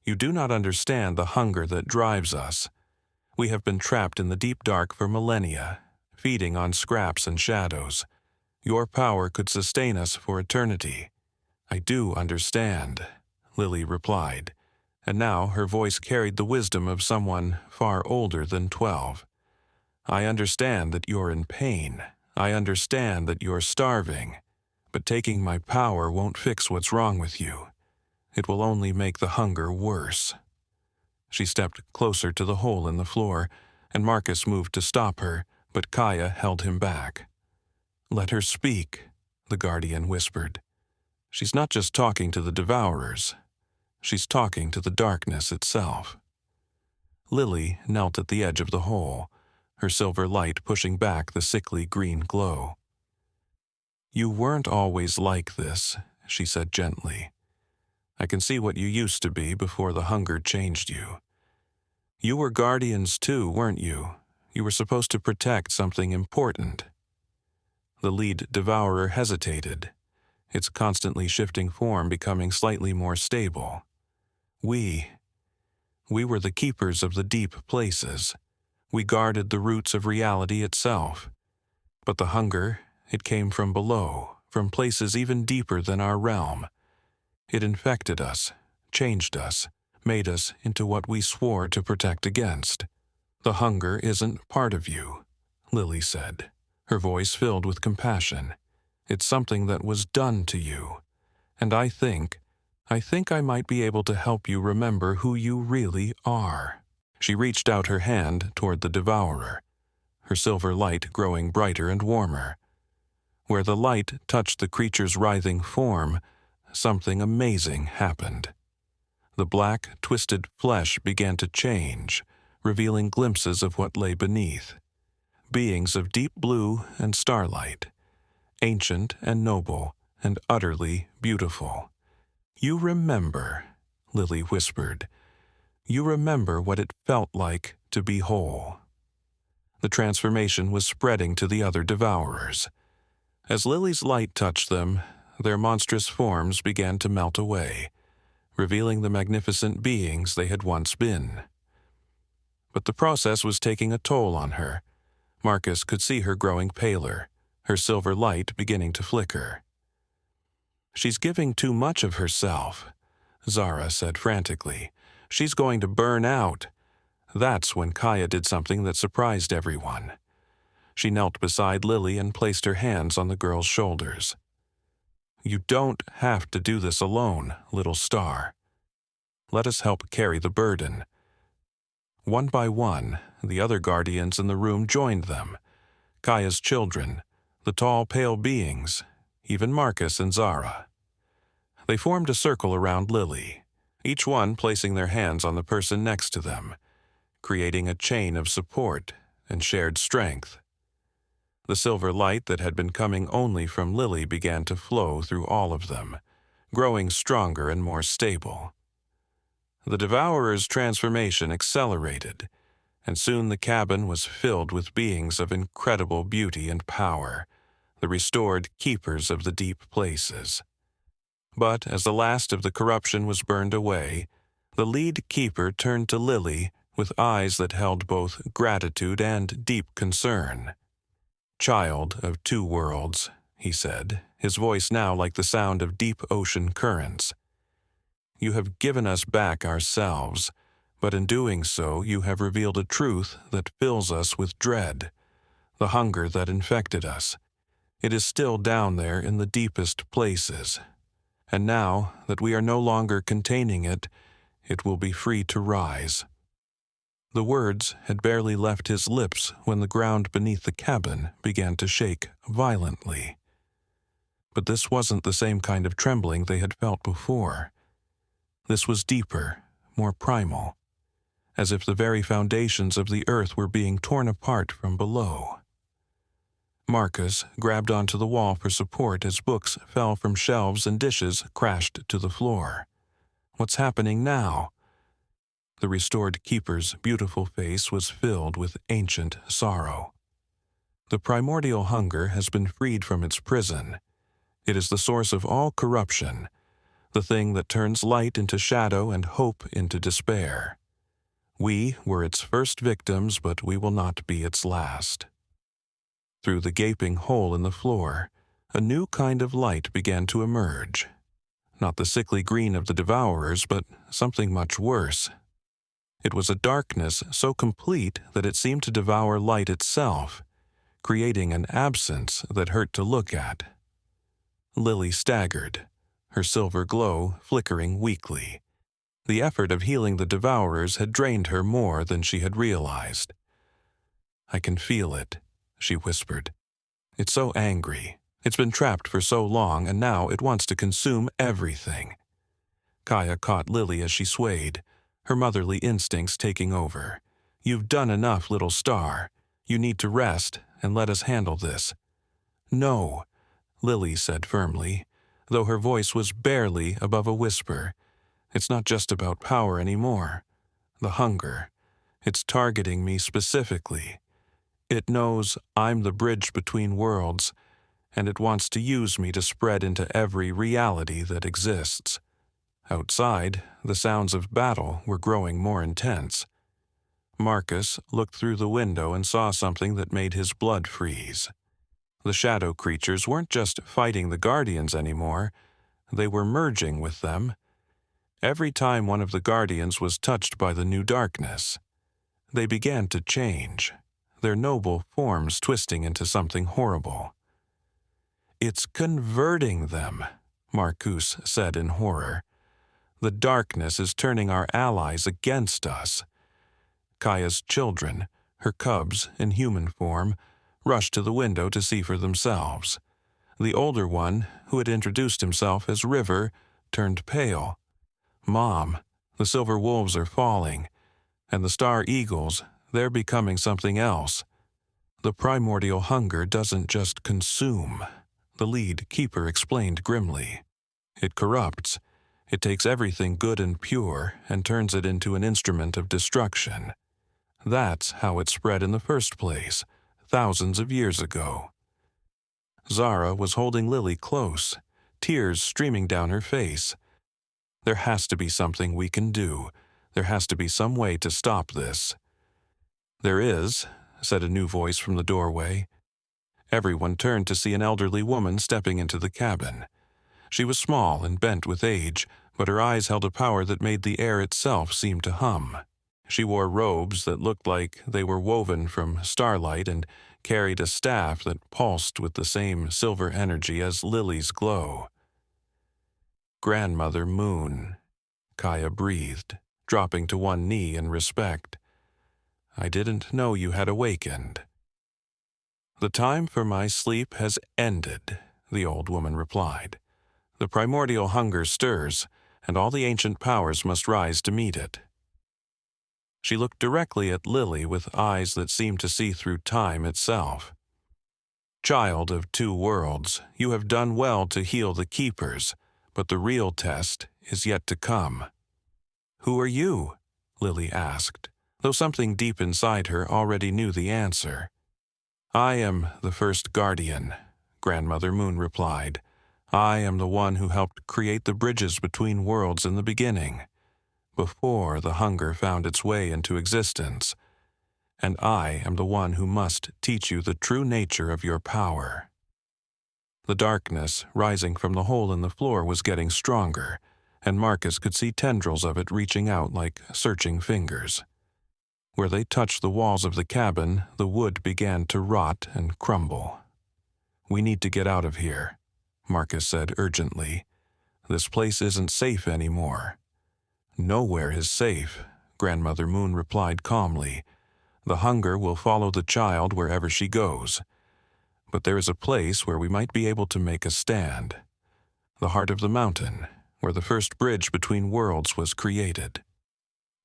You do not understand the hunger that drives us. We have been trapped in the deep dark for millennia, feeding on scraps and shadows. Your power could sustain us for eternity." "I do understand," Lily replied, and now her voice carried the wisdom of someone far older than 12. "I understand that you're in pain. I understand that you're starving. But taking my power won't fix what's wrong with you. It will only make the hunger worse." She stepped closer to the hole in the floor, and Marcus moved to stop her, But Kaya held him back. "Let her speak," the guardian whispered. "She's not just talking to the devourers. She's talking to the darkness itself." Lily knelt at the edge of the hole, her silver light pushing back the sickly green glow. "You weren't always like this," she said gently. "I can see what you used to be before the hunger changed you. You were guardians too, weren't you? You were supposed to protect something important." The lead devourer hesitated, its constantly shifting form becoming slightly more stable. We were the keepers of the deep places. We guarded the roots of reality itself. But the hunger, it came from below, from places even deeper than our realm. It infected us, changed us, made us into what we swore to protect against. "The hunger isn't part of you," Lily said, her voice filled with compassion. "It's something that was done to you. And I think I might be able to help you remember who you really are." She reached out her hand toward the devourer, her silver light growing brighter and warmer. Where the light touched the creature's writhing form, something amazing happened. The black, twisted flesh began to change, revealing glimpses of what lay beneath. Beings of deep blue and starlight, ancient and noble and utterly beautiful. "You remember," Lily whispered. "You remember what it felt like to be whole." The transformation was spreading to the other devourers. As Lily's light touched them, their monstrous forms began to melt away, revealing the magnificent beings they had once been. But the process was taking a toll on her. Marcus could see her growing paler, her silver light beginning to flicker. "She's giving too much of herself," Zara said frantically. "She's going to burn out." That's when Kaya did something that surprised everyone. She knelt beside Lily and placed her hands on the girl's shoulders. "You don't have to do this alone, little star. Let us help carry the burden." One by one, the other guardians in the room joined them. Kaya's children, the tall, pale beings, even Marcus and Zara. They formed a circle around Lily, each one placing their hands on the person next to them, creating a chain of support and shared strength. The silver light that had been coming only from Lily began to flow through all of them, growing stronger and more stable. The devourer's transformation accelerated, and soon the cabin was filled with beings of incredible beauty and power, the restored keepers of the deep places. But as the last of the corruption was burned away, the lead keeper turned to Lily with eyes that held both gratitude and deep concern. "Child of two worlds," he said, his voice now like the sound of deep ocean currents. "You have given us back ourselves, but in doing so you have revealed a truth that fills us with dread. The hunger that infected us. It is still down there in the deepest places. And now that we are no longer containing it, it will be free to rise." The words had barely left his lips when the ground beneath the cabin began to shake violently. But this wasn't the same kind of trembling they had felt before. This was deeper, more primal, as if the very foundations of the earth were being torn apart from below. Marcus grabbed onto the wall for support as books fell from shelves and dishes crashed to the floor. "What's happening now?" The restored keeper's beautiful face was filled with ancient sorrow. "The primordial hunger has been freed from its prison. It is the source of all corruption, the thing that turns light into shadow and hope into despair. We were its first victims, but we will not be its last." Through the gaping hole in the floor, a new kind of light began to emerge. Not the sickly green of the devourers, but something much worse. It was a darkness so complete that it seemed to devour light itself, creating an absence that hurt to look at. Lily staggered, her silver glow flickering weakly. The effort of healing the devourers had drained her more than she had realized. "I can feel it," she whispered. It's so angry. It's been trapped for so long, and now it wants to consume everything. Kaya caught Lily as she swayed, her motherly instincts taking over. You've done enough, little star. You need to rest and let us handle this. No, Lily said firmly, though her voice was barely above a whisper. It's not just about power anymore. The hunger. It's targeting me specifically. It knows I'm the bridge between worlds, and it wants to use me to spread into every reality that exists. Outside, the sounds of battle were growing more intense. Marcus looked through the window and saw something that made his blood freeze. The shadow creatures weren't just fighting the Guardians anymore, they were merging with them. Every time one of the Guardians was touched by the new darkness, they began to change, their noble forms twisting into something horrible. It's converting them, Marcus said in horror. The darkness is turning our allies against us. Kaya's children, her cubs in human form, rushed to the window to see for themselves. The older one, who had introduced himself as River, turned pale. Mom, the silver wolves are falling, and the star eagles, they're becoming something else. The primordial hunger doesn't just consume, the lead keeper explained grimly. It corrupts. It takes everything good and pure and turns it into an instrument of destruction. That's how it spread in the first place, thousands of years ago. Zara was holding Lily close, tears streaming down her face. There has to be something we can do. There has to be some way to stop this. There is, said a new voice from the doorway. Everyone turned to see an elderly woman stepping into the cabin. She was small and bent with age, but her eyes held a power that made the air itself seem to hum. She wore robes that looked like they were woven from starlight and carried a staff that pulsed with the same silver energy as Lily's glow. Grandmother Moon, Kaya breathed, dropping to one knee in respect. I didn't know you had awakened. The time for my sleep has ended, the old woman replied. The primordial hunger stirs, and all the ancient powers must rise to meet it. She looked directly at Lily with eyes that seemed to see through time itself. Child of two worlds, you have done well to heal the keepers, but the real test is yet to come. Who are you? Lily asked, though something deep inside her already knew the answer. I am the first guardian, Grandmother Moon replied. I am the one who helped create the bridges between worlds in the beginning, before the hunger found its way into existence. And I am the one who must teach you the true nature of your power. The darkness rising from the hole in the floor was getting stronger, and Marcus could see tendrils of it reaching out like searching fingers. Where they touched the walls of the cabin, the wood began to rot and crumble. We need to get out of here, Marcus said urgently. This place isn't safe anymore. Nowhere is safe, Grandmother Moon replied calmly. The hunger will follow the child wherever she goes. But there is a place where we might be able to make a stand. The heart of the mountain, where the first bridge between worlds was created.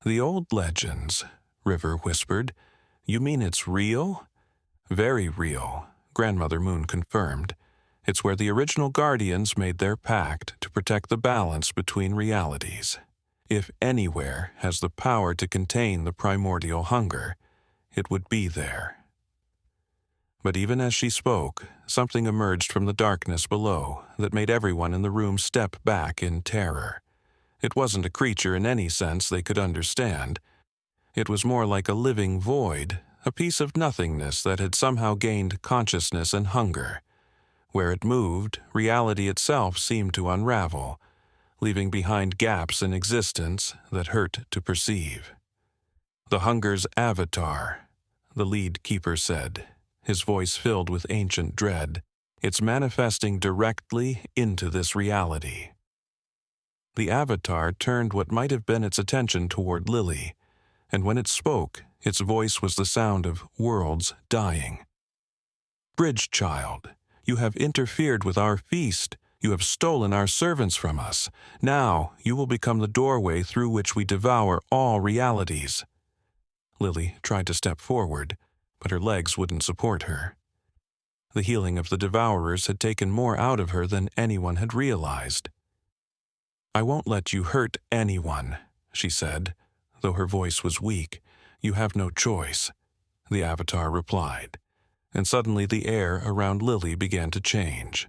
The old legends, River whispered. You mean it's real? Very real, Grandmother Moon confirmed. It's where the original Guardians made their pact to protect the balance between realities. If anywhere has the power to contain the primordial hunger, it would be there. But even as she spoke, something emerged from the darkness below that made everyone in the room step back in terror. It wasn't a creature in any sense they could understand. It was more like a living void, a piece of nothingness that had somehow gained consciousness and hunger. Where it moved, reality itself seemed to unravel, leaving behind gaps in existence that hurt to perceive. The hunger's avatar, the lead keeper said, his voice filled with ancient dread. It's manifesting directly into this reality. The avatar turned what might have been its attention toward Lily, and when it spoke, its voice was the sound of worlds dying. Bridge child, you have interfered with our feast. You have stolen our servants from us. Now you will become the doorway through which we devour all realities." Lily tried to step forward, but her legs wouldn't support her. The healing of the devourers had taken more out of her than anyone had realized. "I won't let you hurt anyone," she said, though her voice was weak. "You have no choice," the Avatar replied, and suddenly the air around Lily began to change.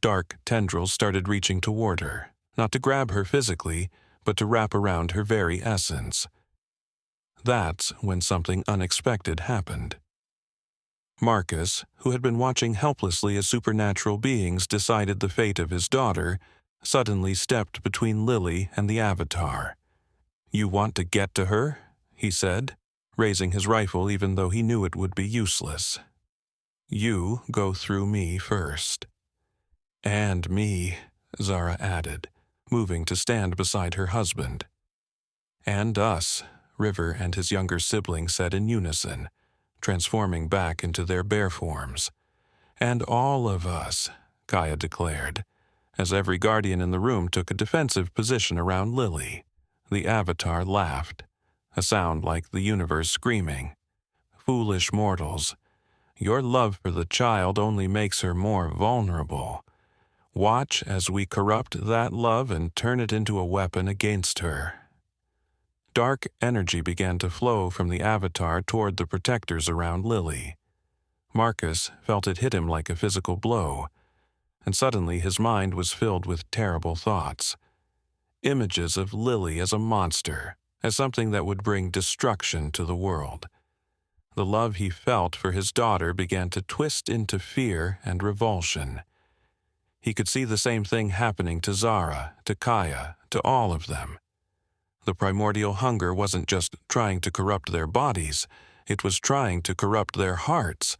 Dark tendrils started reaching toward her, not to grab her physically, but to wrap around her very essence. That's when something unexpected happened. Marcus, who had been watching helplessly as supernatural beings decided the fate of his daughter, suddenly stepped between Lily and the Avatar. "You want to get to her?" he said, raising his rifle even though he knew it would be useless. "You go through me first." "And me," Zara added, moving to stand beside her husband. "And us," River and his younger sibling said in unison, transforming back into their bear forms. "And all of us," Kaya declared, as every guardian in the room took a defensive position around Lily. The Avatar laughed, a sound like the universe screaming. "Foolish mortals, your love for the child only makes her more vulnerable. Watch as we corrupt that love and turn it into a weapon against her." Dark energy began to flow from the Avatar toward the protectors around Lily. Marcus felt it hit him like a physical blow, and suddenly his mind was filled with terrible thoughts. Images of Lily as a monster, as something that would bring destruction to the world. The love he felt for his daughter began to twist into fear and revulsion. He could see the same thing happening to Zara, to Kaya, to all of them. The primordial hunger wasn't just trying to corrupt their bodies, it was trying to corrupt their hearts.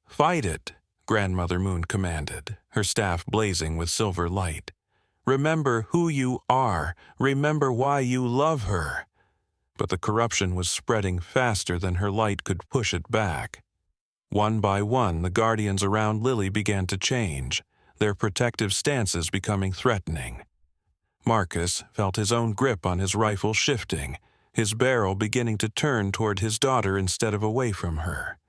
"Fight it," Grandmother Moon commanded, her staff blazing with silver light. "Remember who you are. Remember why you love her." But the corruption was spreading faster than her light could push it back. One by one, the guardians around Lily began to change, their protective stances becoming threatening. Marcus felt his own grip on his rifle shifting, his barrel beginning to turn toward his daughter instead of away from her.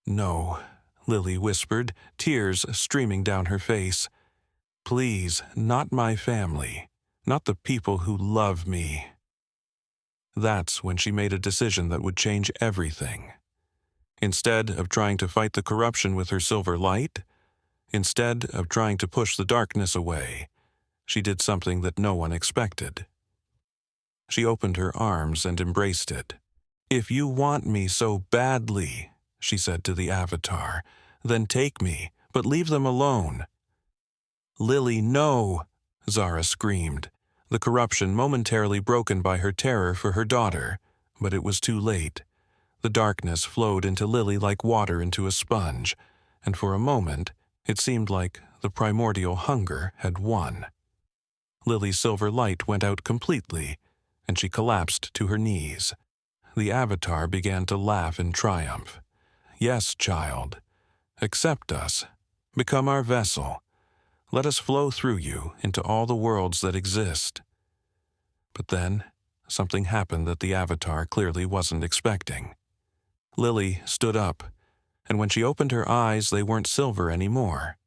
"No," Lily whispered, tears streaming down her face. "Please, not my family, not the people who love me." That's when she made a decision that would change everything. Instead of trying to fight the corruption with her silver light, instead of trying to push the darkness away, she did something that no one expected. She opened her arms and embraced it. "If you want me so badly," she said to the Avatar, "then take me, but leave them alone." "Lily, no!" Zara screamed, the corruption momentarily broken by her terror for her daughter, but it was too late. The darkness flowed into Lily like water into a sponge, and for a moment it seemed like the primordial hunger had won. Lily's silver light went out completely, and she collapsed to her knees. The Avatar began to laugh in triumph. "Yes, child. Accept us. Become our vessel. Let us flow through you into all the worlds that exist." But then, something happened that the Avatar clearly wasn't expecting. Lily stood up, and when she opened her eyes, they weren't silver anymore.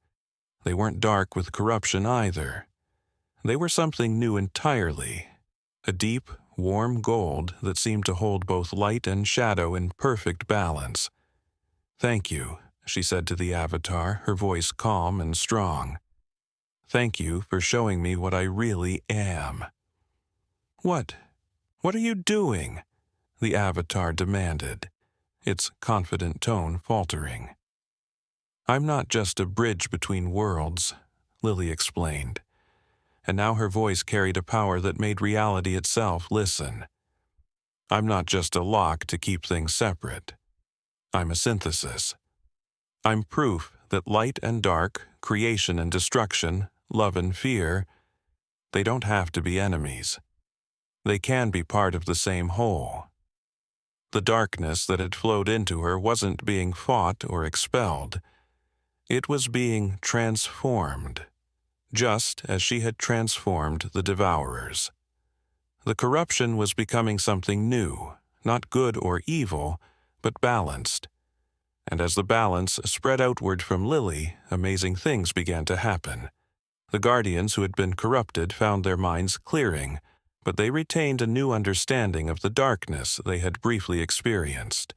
They weren't dark with corruption either. They were something new entirely, a deep, warm gold that seemed to hold both light and shadow in perfect balance. "Thank you," she said to the Avatar, her voice calm and strong. "Thank you for showing me what I really am." What are you doing?" the Avatar demanded, its confident tone faltering. "I'm not just a bridge between worlds," Lily explained, and now her voice carried a power that made reality itself listen. "I'm not just a lock to keep things separate. I'm a synthesis. I'm proof that light and dark, creation and destruction, love and fear, they don't have to be enemies. They can be part of the same whole." The darkness that had flowed into her wasn't being fought or expelled. It was being transformed, just as she had transformed the Devourers. The corruption was becoming something new, not good or evil, but balanced. And as the balance spread outward from Lily, amazing things began to happen. The Guardians who had been corrupted found their minds clearing, but they retained a new understanding of the darkness they had briefly experienced.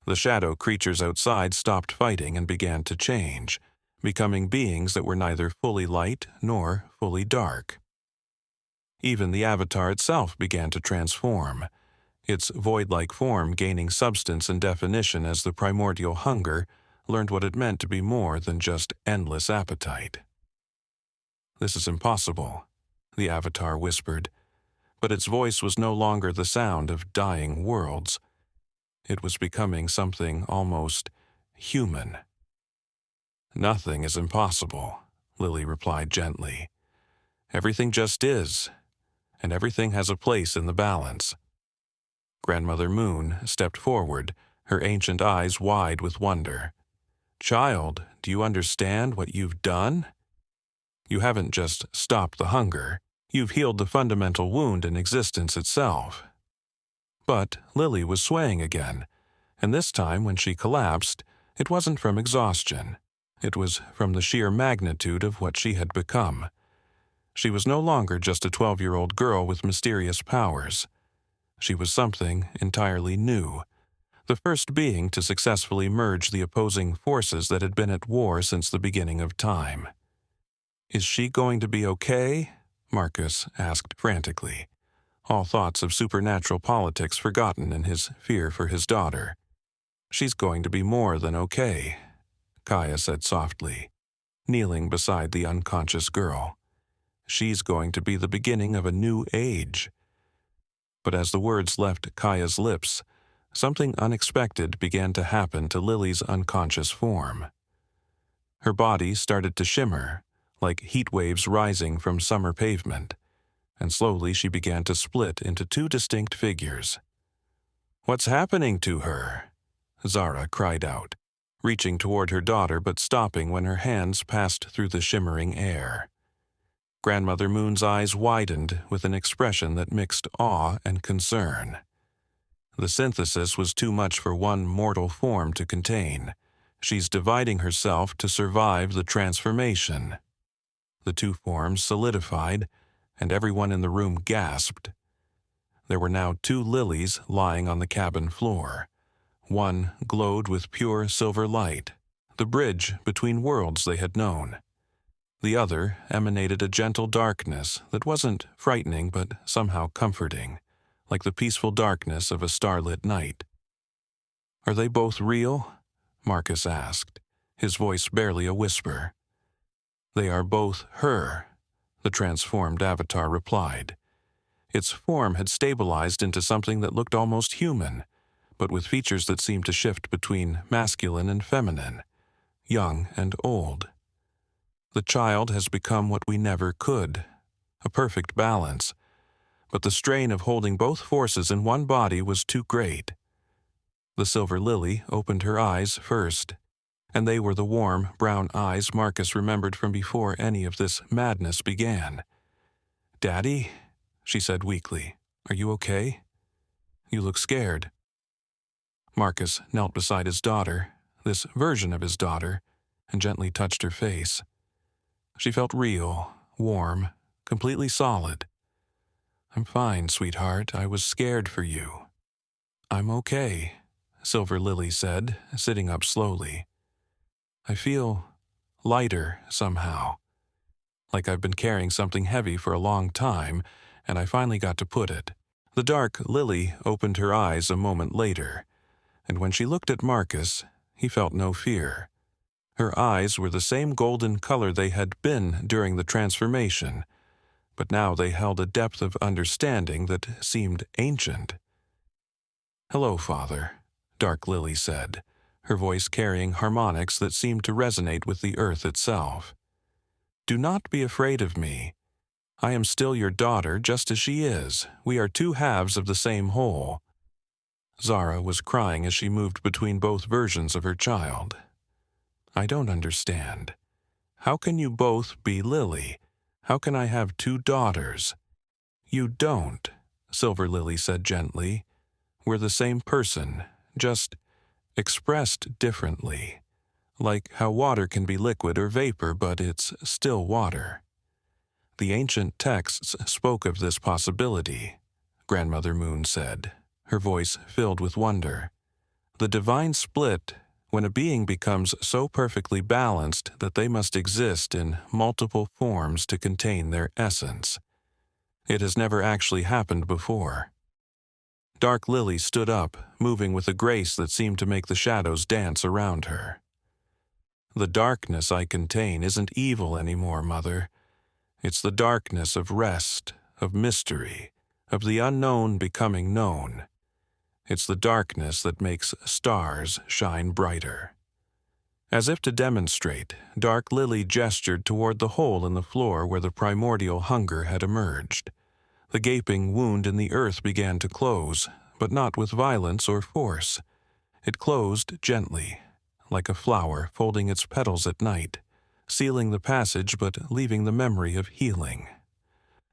The shadow creatures outside stopped fighting and began to change, becoming beings that were neither fully light nor fully dark. Even the Avatar itself began to transform, its void-like form gaining substance and definition as the primordial hunger learned what it meant to be more than just endless appetite. "This is impossible," the Avatar whispered, but its voice was no longer the sound of dying worlds. It was becoming something almost human. "Nothing is impossible," Lily replied gently. "Everything just is, and everything has a place in the balance." Grandmother Moon stepped forward, her ancient eyes wide with wonder. "Child, do you understand what you've done? You haven't just stopped the hunger. You've healed the fundamental wound in existence itself." But Lily was swaying again, and this time when she collapsed, it wasn't from exhaustion. It was from the sheer magnitude of what she had become. She was no longer just a 12-year-old girl with mysterious powers. She was something entirely new, the first being to successfully merge the opposing forces that had been at war since the beginning of time. "Is she going to be okay?" Marcus asked frantically, all thoughts of supernatural politics forgotten in his fear for his daughter. "She's going to be more than okay," Kaya said softly, kneeling beside the unconscious girl. "She's going to be the beginning of a new age." But as the words left Kaya's lips, something unexpected began to happen to Lily's unconscious form. Her body started to shimmer, like heat waves rising from summer pavement, and slowly she began to split into two distinct figures. "What's happening to her?" Zara cried out, reaching toward her daughter but stopping when her hands passed through the shimmering air. Grandmother Moon's eyes widened with an expression that mixed awe and concern. The synthesis was too much for one mortal form to contain. She's dividing herself to survive the transformation. The two forms solidified, and everyone in the room gasped. There were now two lilies lying on the cabin floor. One glowed with pure silver light, the bridge between worlds they had known. The other emanated a gentle darkness that wasn't frightening but somehow comforting, like the peaceful darkness of a starlit night. "Are they both real?" Marcus asked, his voice barely a whisper. "They are both her," the transformed Avatar replied. Its form had stabilized into something that looked almost human, but with features that seemed to shift between masculine and feminine, young and old. "The child has become what we never could, a perfect balance, but the strain of holding both forces in one body was too great." The silver lily opened her eyes first, and they were the warm, brown eyes Marcus remembered from before any of this madness began. "Daddy," she said weakly, "are you okay? You look scared." Marcus knelt beside his daughter, this version of his daughter, and gently touched her face. She felt real, warm, completely solid. "I'm fine, sweetheart. I was scared for you." "I'm okay," Silver Lily said, sitting up slowly. "I feel lighter somehow, like I've been carrying something heavy for a long time, and I finally got to put it." The dark lily opened her eyes a moment later, and when she looked at Marcus, he felt no fear. Her eyes were the same golden color they had been during the transformation, but now they held a depth of understanding that seemed ancient. "Hello, Father," Dark Lily said, her voice carrying harmonics that seemed to resonate with the earth itself. "Do not be afraid of me. I am still your daughter just as she is. We are two halves of the same whole." Zara was crying as she moved between both versions of her child. I don't understand. How can you both be Lily? How can I have two daughters? You don't, Silver Lily said gently. We're the same person, just expressed differently. Like how water can be liquid or vapor, but it's still water. The ancient texts spoke of this possibility, Grandmother Moon said, her voice filled with wonder. The divine split, when a being becomes so perfectly balanced that they must exist in multiple forms to contain their essence. It has never actually happened before. Dark Lily stood up, moving with a grace that seemed to make the shadows dance around her. The darkness I contain isn't evil anymore, Mother. It's the darkness of rest, of mystery, of the unknown becoming known. It's the darkness that makes stars shine brighter. As if to demonstrate, Dark Lily gestured toward the hole in the floor where the primordial hunger had emerged. The gaping wound in the earth began to close, but not with violence or force. It closed gently, like a flower folding its petals at night, sealing the passage but leaving the memory of healing.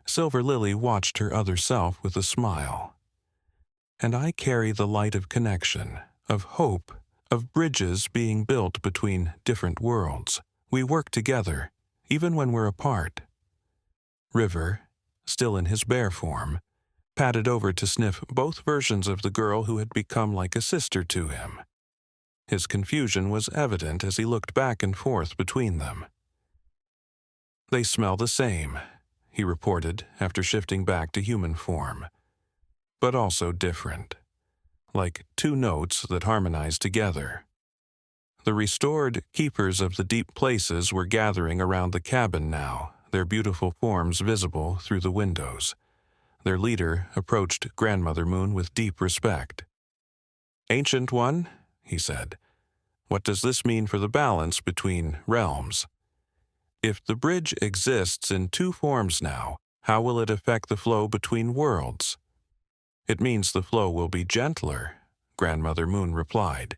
Silver Lily watched her other self with a smile. And I carry the light of connection, of hope, of bridges being built between different worlds. We work together, even when we're apart. River, still in his bear form, padded over to sniff both versions of the girl who had become like a sister to him. His confusion was evident as he looked back and forth between them. They smell the same, he reported after shifting back to human form, but also different, like two notes that harmonize together. The restored keepers of the deep places were gathering around the cabin now, their beautiful forms visible through the windows. Their leader approached Grandmother Moon with deep respect. "Ancient One," he said, "what does this mean for the balance between realms? If the bridge exists in two forms now, how will it affect the flow between worlds?" "It means the flow will be gentler," Grandmother Moon replied.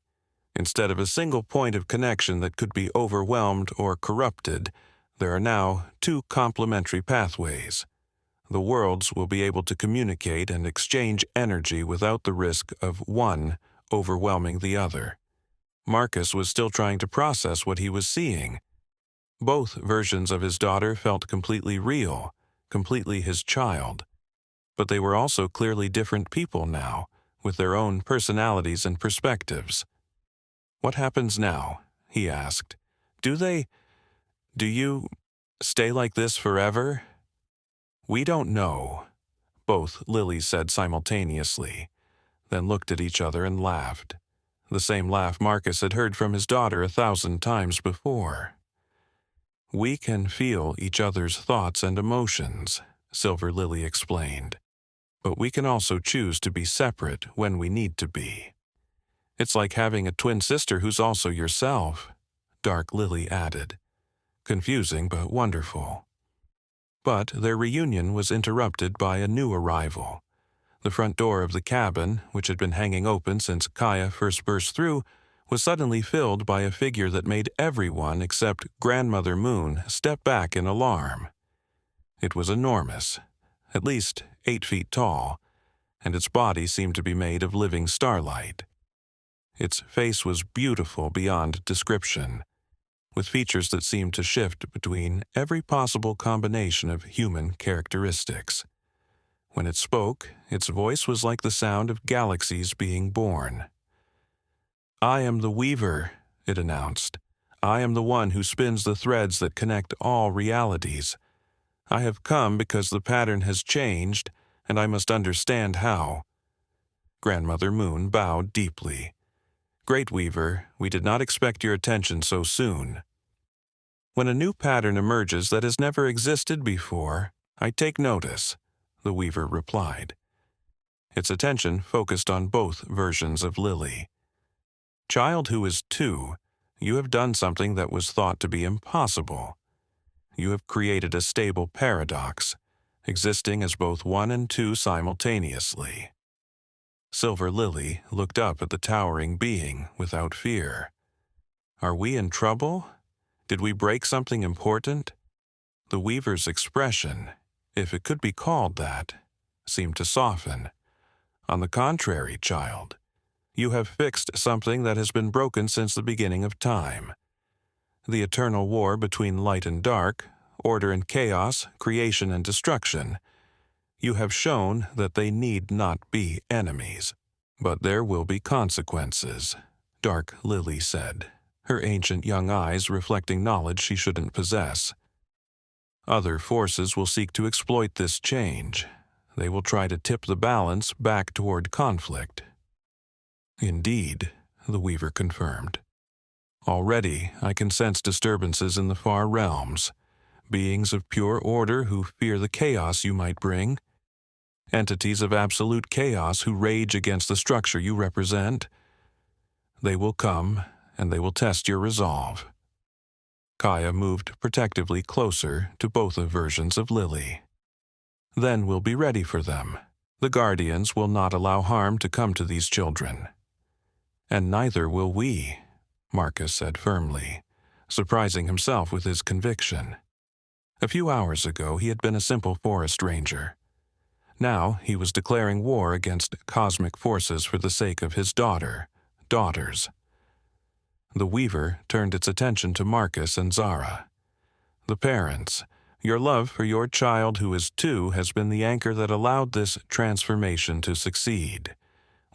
"Instead of a single point of connection that could be overwhelmed or corrupted, there are now two complementary pathways. The worlds will be able to communicate and exchange energy without the risk of one overwhelming the other." Marcus was still trying to process what he was seeing. Both versions of his daughter felt completely real, completely his child. But they were also clearly different people now, with their own personalities and perspectives. "What happens now?" he asked. Do you stay like this forever?" "We don't know," both Lilies said simultaneously, then looked at each other and laughed. The same laugh Marcus had heard from his daughter 1,000 times before. "We can feel each other's thoughts and emotions," Silver Lily explained. "But we can also choose to be separate when we need to be. It's like having a twin sister who's also yourself," Dark Lily added. Confusing but wonderful. But their reunion was interrupted by a new arrival. The front door of the cabin, which had been hanging open since Kaya first burst through, was suddenly filled by a figure that made everyone except Grandmother Moon step back in alarm. It was enormous, at least 8 feet tall, and its body seemed to be made of living starlight. Its face was beautiful beyond description, with features that seemed to shift between every possible combination of human characteristics. When it spoke, its voice was like the sound of galaxies being born. "I am the Weaver," it announced. "I am the one who spins the threads that connect all realities. I have come because the pattern has changed, and I must understand how." Grandmother Moon bowed deeply. "Great Weaver, we did not expect your attention so soon." "When a new pattern emerges that has never existed before, I take notice," the Weaver replied. Its attention focused on both versions of Lily. "Child who is 2, you have done something that was thought to be impossible. You have created a stable paradox, existing as both 1 and 2 simultaneously." Silver Lily looked up at the towering being without fear. Are we in trouble? Did we break something important? The weaver's expression, if it could be called that, seemed to soften. On the contrary, child, you have fixed something that has been broken since the beginning of time. The eternal war between light and dark, order and chaos, creation and destruction. You have shown that they need not be enemies. But there will be consequences, Dark Lily said, her ancient young eyes reflecting knowledge she shouldn't possess. Other forces will seek to exploit this change. They will try to tip the balance back toward conflict. Indeed, the Weaver confirmed. Already, I can sense disturbances in the far realms, beings of pure order who fear the chaos you might bring, entities of absolute chaos who rage against the structure you represent. They will come, and they will test your resolve. Kaya moved protectively closer to both versions of Lily. Then we'll be ready for them. The Guardians will not allow harm to come to these children. And neither will we, Marcus said firmly, surprising himself with his conviction. A few hours ago he had been a simple forest ranger. Now he was declaring war against cosmic forces for the sake of his daughters. The Weaver turned its attention to Marcus and Zara. The parents, your love for your child who is 2 has been the anchor that allowed this transformation to succeed.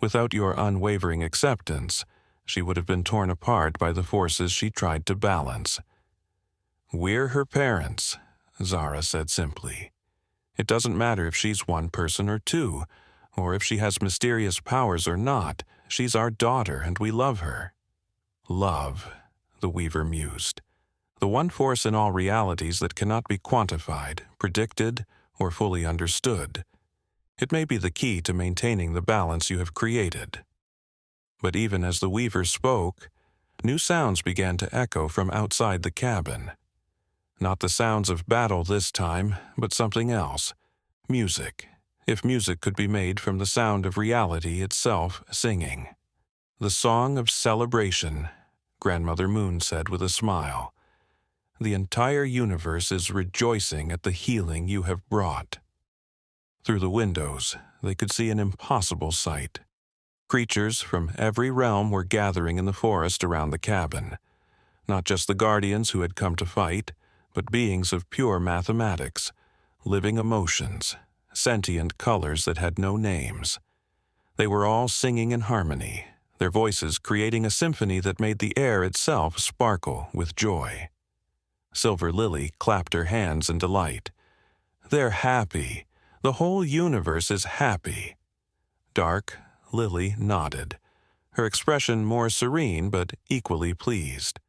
Without your unwavering acceptance, she would have been torn apart by the forces she tried to balance. We're her parents, Zara said simply. It doesn't matter if she's 1 person or 2, or if she has mysterious powers or not. She's our daughter, and we love her. Love, the Weaver mused. The one force in all realities that cannot be quantified, predicted, or fully understood. It may be the key to maintaining the balance you have created. But even as the Weaver spoke, new sounds began to echo from outside the cabin. Not the sounds of battle this time, but something else. Music, if music could be made from the sound of reality itself singing. The song of celebration, Grandmother Moon said with a smile. The entire universe is rejoicing at the healing you have brought. Through the windows, they could see an impossible sight. Creatures from every realm were gathering in the forest around the cabin. Not just the Guardians who had come to fight, but beings of pure mathematics, living emotions, sentient colors that had no names. They were all singing in harmony, their voices creating a symphony that made the air itself sparkle with joy. Silver Lily clapped her hands in delight. They're happy. The whole universe is happy. Dark Lily nodded, her expression more serene but equally pleased.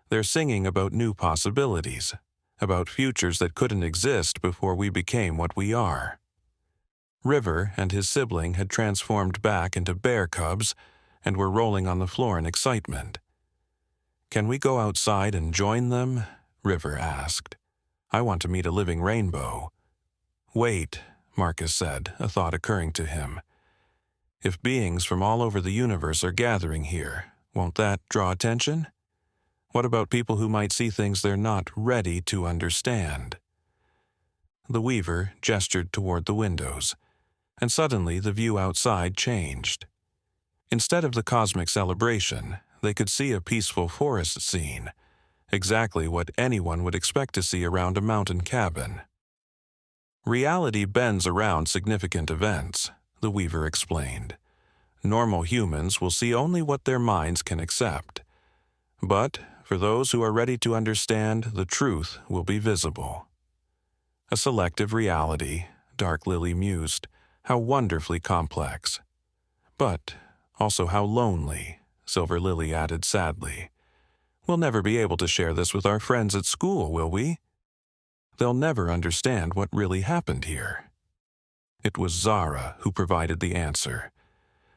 They're singing about new possibilities, about futures that couldn't exist before we became what we are. River and his sibling had transformed back into bear cubs and were rolling on the floor in excitement. Can we go outside and join them? River asked. I want to meet a living rainbow. Wait, Marcus said, a thought occurring to him. If beings from all over the universe are gathering here, won't that draw attention? What about people who might see things they're not ready to understand? The Weaver gestured toward the windows, and suddenly the view outside changed. Instead of the cosmic celebration, they could see a peaceful forest scene, exactly what anyone would expect to see around a mountain cabin. Reality bends around significant events, the Weaver explained. Normal humans will see only what their minds can accept. But for those who are ready to understand, the truth will be visible. A selective reality, Dark Lily mused, how wonderfully complex. But also how lonely, Silver Lily added sadly. We'll never be able to share this with our friends at school, will we? They'll never understand what really happened here. It was Zara who provided the answer.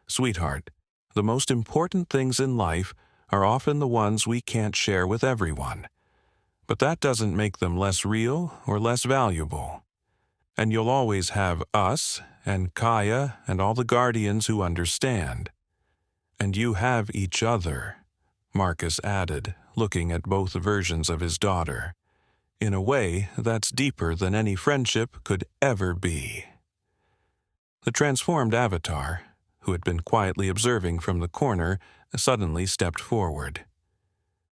Sweetheart, the most important things in life are often the ones we can't share with everyone. But that doesn't make them less real or less valuable. And you'll always have us and Kaya and all the guardians who understand. And you have each other, Marcus added, looking at both versions of his daughter, in a way that's deeper than any friendship could ever be. The transformed avatar, who had been quietly observing from the corner, suddenly stepped forward.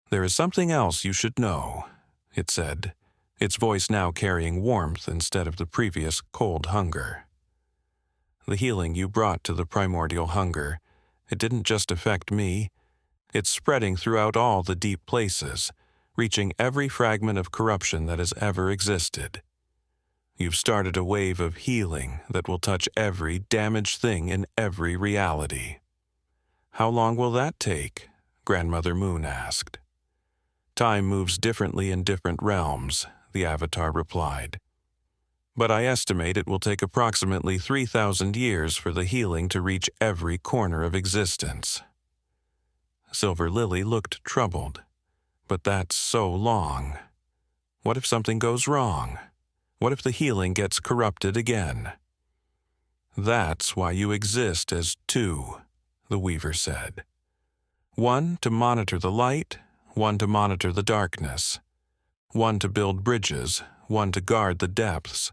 "There is something else you should know," it said, its voice now carrying warmth instead of the previous cold hunger. "The healing you brought to the primordial hunger, it didn't just affect me. It's spreading throughout all the deep places, reaching every fragment of corruption that has ever existed. You've started a wave of healing that will touch every damaged thing in every reality." "How long will that take?" Grandmother Moon asked. "Time moves differently in different realms," the Avatar replied. "But I estimate it will take approximately 3,000 years for the healing to reach every corner of existence." Silver Lily looked troubled. "But that's so long. What if something goes wrong? What if the healing gets corrupted again?" "That's why you exist as two," the Weaver said. "One to monitor the light, one to monitor the darkness. One to build bridges, one to guard the depths.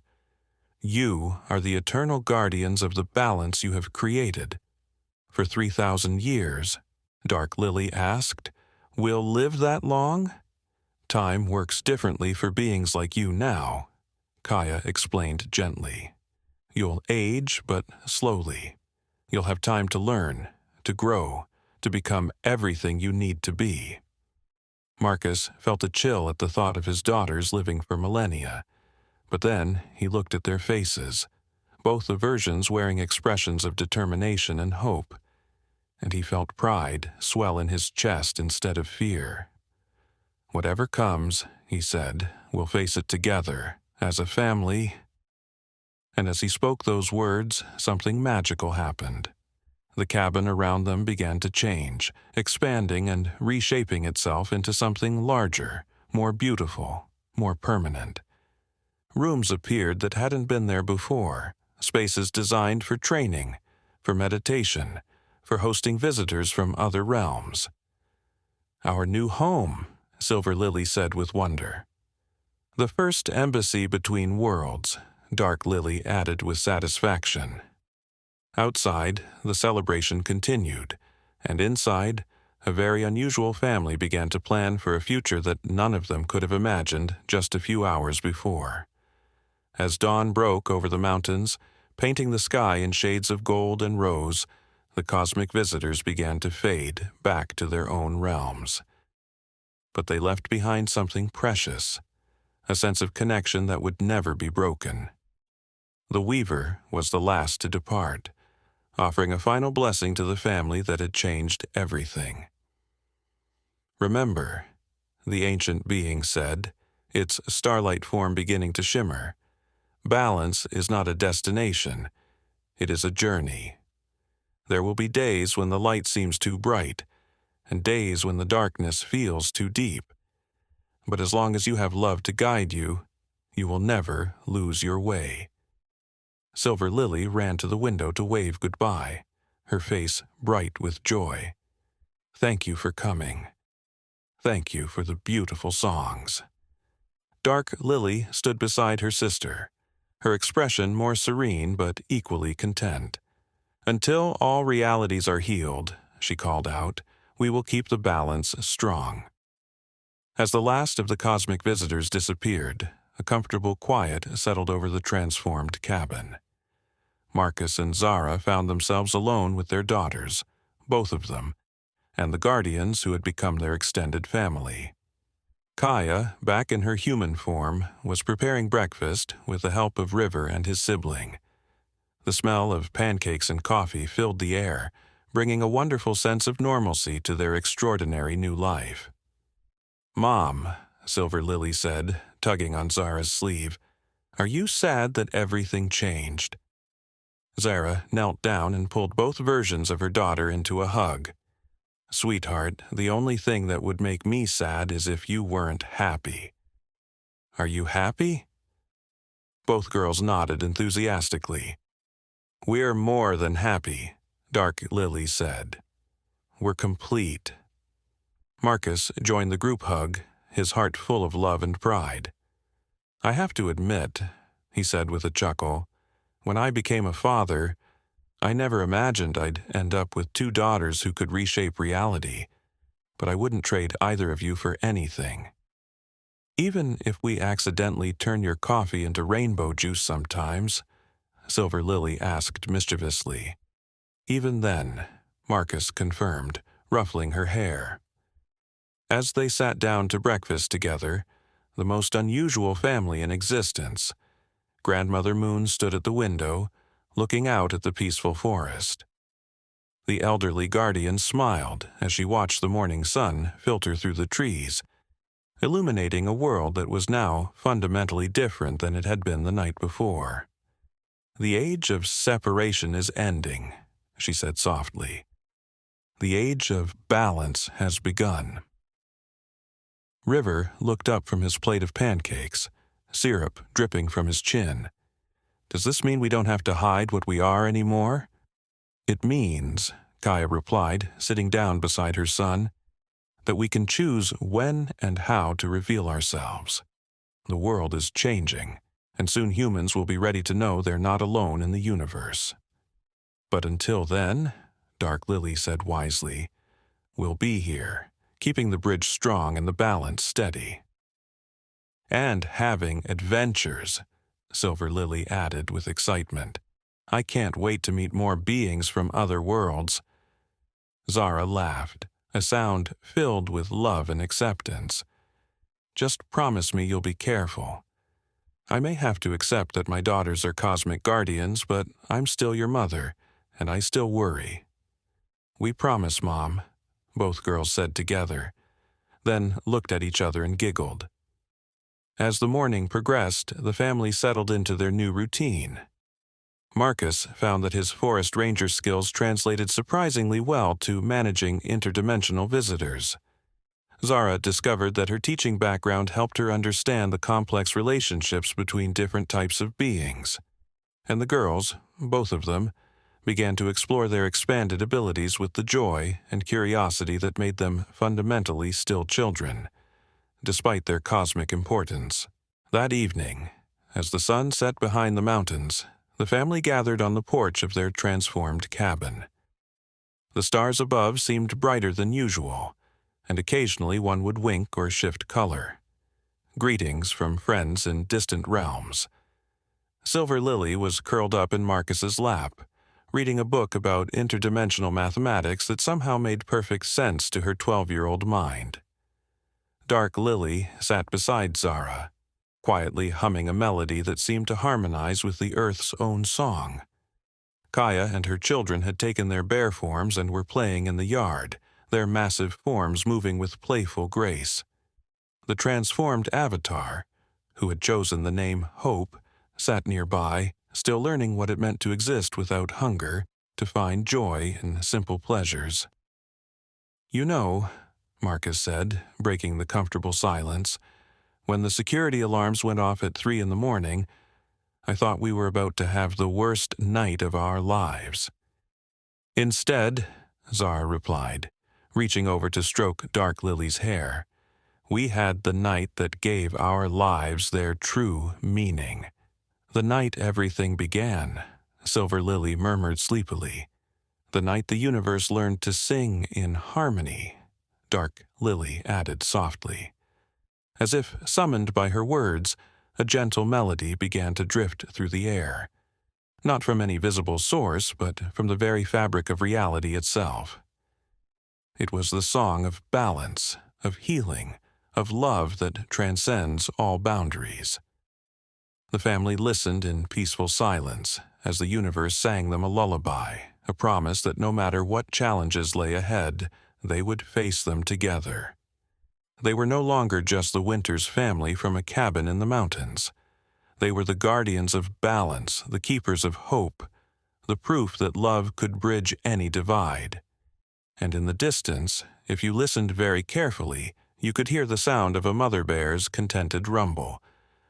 You are the eternal guardians of the balance you have created. For 3,000 years, Dark Lily asked, "We'll live that long?" "Time works differently for beings like you now," Kaya explained gently. "You'll age, but slowly. You'll have time to learn, to grow, to become everything you need to be." Marcus felt a chill at the thought of his daughters living for millennia, but then he looked at their faces, both the versions wearing expressions of determination and hope, and he felt pride swell in his chest instead of fear. "Whatever comes," he said, "we'll face it together, as a family." And as he spoke those words, something magical happened. The cabin around them began to change, expanding and reshaping itself into something larger, more beautiful, more permanent. Rooms appeared that hadn't been there before, spaces designed for training, for meditation, for hosting visitors from other realms. "Our new home," Silver Lily said with wonder. "The first embassy between worlds," Dark Lily added with satisfaction. Outside, the celebration continued, and inside, a very unusual family began to plan for a future that none of them could have imagined just a few hours before. As dawn broke over the mountains, painting the sky in shades of gold and rose, the cosmic visitors began to fade back to their own realms. But they left behind something precious, a sense of connection that would never be broken. The Weaver was the last to depart, offering a final blessing to the family that had changed everything. "Remember," the ancient being said, its starlight form beginning to shimmer, "balance is not a destination, it is a journey. There will be days when the light seems too bright, and days when the darkness feels too deep. But as long as you have love to guide you, you will never lose your way." Silver Lily ran to the window to wave goodbye, her face bright with joy. "Thank you for coming. Thank you for the beautiful songs." Dark Lily stood beside her sister, her expression more serene but equally content. "Until all realities are healed," she called out, "we will keep the balance strong." As the last of the cosmic visitors disappeared, a comfortable quiet settled over the transformed cabin. Marcus and Zara found themselves alone with their daughters, both of them, and the guardians who had become their extended family. Kaya, back in her human form, was preparing breakfast with the help of River and his sibling. The smell of pancakes and coffee filled the air, bringing a wonderful sense of normalcy to their extraordinary new life. "Mom," Silver Lily said, tugging on Zara's sleeve, "are you sad that everything changed?" Zara knelt down and pulled both versions of her daughter into a hug. "Sweetheart, the only thing that would make me sad is if you weren't happy." "Are you happy?" Both girls nodded enthusiastically. "We're more than happy," Dark Lily said. "We're complete." Marcus joined the group hug, his heart full of love and pride. "I have to admit," he said with a chuckle, "when I became a father, I never imagined I'd end up with 2 daughters who could reshape reality, but I wouldn't trade either of you for anything. Even if we accidentally turn your coffee into rainbow juice sometimes," Silver Lily asked mischievously. "Even then," Marcus confirmed, ruffling her hair. As they sat down to breakfast together, the most unusual family in existence, Grandmother Moon stood at the window, looking out at the peaceful forest. The elderly guardian smiled as she watched the morning sun filter through the trees, illuminating a world that was now fundamentally different than it had been the night before. "The age of separation is ending," she said softly. "The age of balance has begun." River looked up from his plate of pancakes, syrup dripping from his chin. "Does this mean we don't have to hide what we are anymore?" "It means," Kaya replied, sitting down beside her son, "that we can choose when and how to reveal ourselves. The world is changing, and soon humans will be ready to know they're not alone in the universe. But until then," Dark Lily said wisely, "we'll be here, keeping the bridge strong and the balance steady." "And having adventures," Silver Lily added with excitement. "I can't wait to meet more beings from other worlds." Zara laughed, a sound filled with love and acceptance. "Just promise me you'll be careful. I may have to accept that my daughters are cosmic guardians, but I'm still your mother, and I still worry." "We promise, Mom," both girls said together, then looked at each other and giggled. As the morning progressed, the family settled into their new routine. Marcus found that his forest ranger skills translated surprisingly well to managing interdimensional visitors. Zara discovered that her teaching background helped her understand the complex relationships between different types of beings. And the girls, both of them, began to explore their expanded abilities with the joy and curiosity that made them fundamentally still children, despite their cosmic importance. That evening, as the sun set behind the mountains, the family gathered on the porch of their transformed cabin. The stars above seemed brighter than usual, and occasionally one would wink or shift color. Greetings from friends in distant realms. Silver Lily was curled up in Marcus's lap, reading a book about interdimensional mathematics that somehow made perfect sense to her 12-year-old mind. Dark Lily sat beside Zara, quietly humming a melody that seemed to harmonize with the Earth's own song. Kaya and her children had taken their bear forms and were playing in the yard, their massive forms moving with playful grace. The transformed avatar, who had chosen the name Hope, sat nearby, still learning what it meant to exist without hunger, to find joy in simple pleasures. "You know," Marcus said, breaking the comfortable silence, "when the security alarms went off at 3 in the morning, I thought we were about to have the worst night of our lives." "Instead," Zara replied, reaching over to stroke Dark Lily's hair, "we had the night that gave our lives their true meaning." "The night everything began," Silver Lily murmured sleepily. "The night the universe learned to sing in harmony," Dark Lily added softly. As if summoned by her words, a gentle melody began to drift through the air. Not from any visible source, but from the very fabric of reality itself. It was the song of balance, of healing, of love that transcends all boundaries. The family listened in peaceful silence as the universe sang them a lullaby, a promise that no matter what challenges lay ahead, they would face them together. They were no longer just the Winters family from a cabin in the mountains. They were the guardians of balance, the keepers of hope, the proof that love could bridge any divide. And in the distance, if you listened very carefully, you could hear the sound of a mother bear's contented rumble,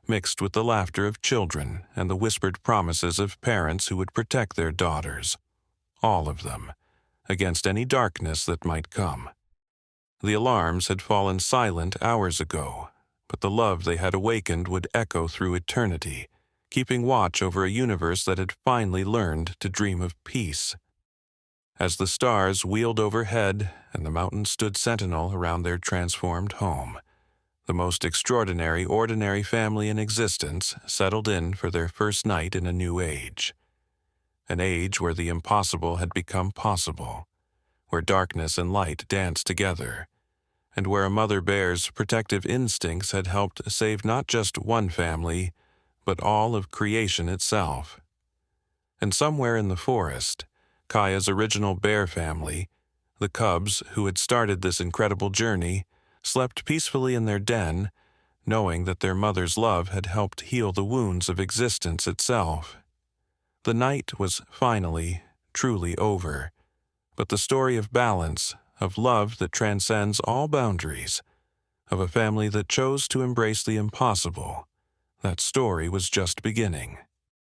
mixed with the laughter of children and the whispered promises of parents who would protect their daughters, all of them, against any darkness that might come. The alarms had fallen silent hours ago, but the love they had awakened would echo through eternity, keeping watch over a universe that had finally learned to dream of peace. As the stars wheeled overhead and the mountains stood sentinel around their transformed home, the most extraordinary ordinary family in existence settled in for their first night in a new age. An age where the impossible had become possible, where darkness and light danced together, and where a mother bear's protective instincts had helped save not just one family, but all of creation itself. And somewhere in the forest, Kaya's original bear family, the cubs who had started this incredible journey, slept peacefully in their den, knowing that their mother's love had helped heal the wounds of existence itself. The night was finally, truly over, but the story of balance, of love that transcends all boundaries, of a family that chose to embrace the impossible, that story was just beginning.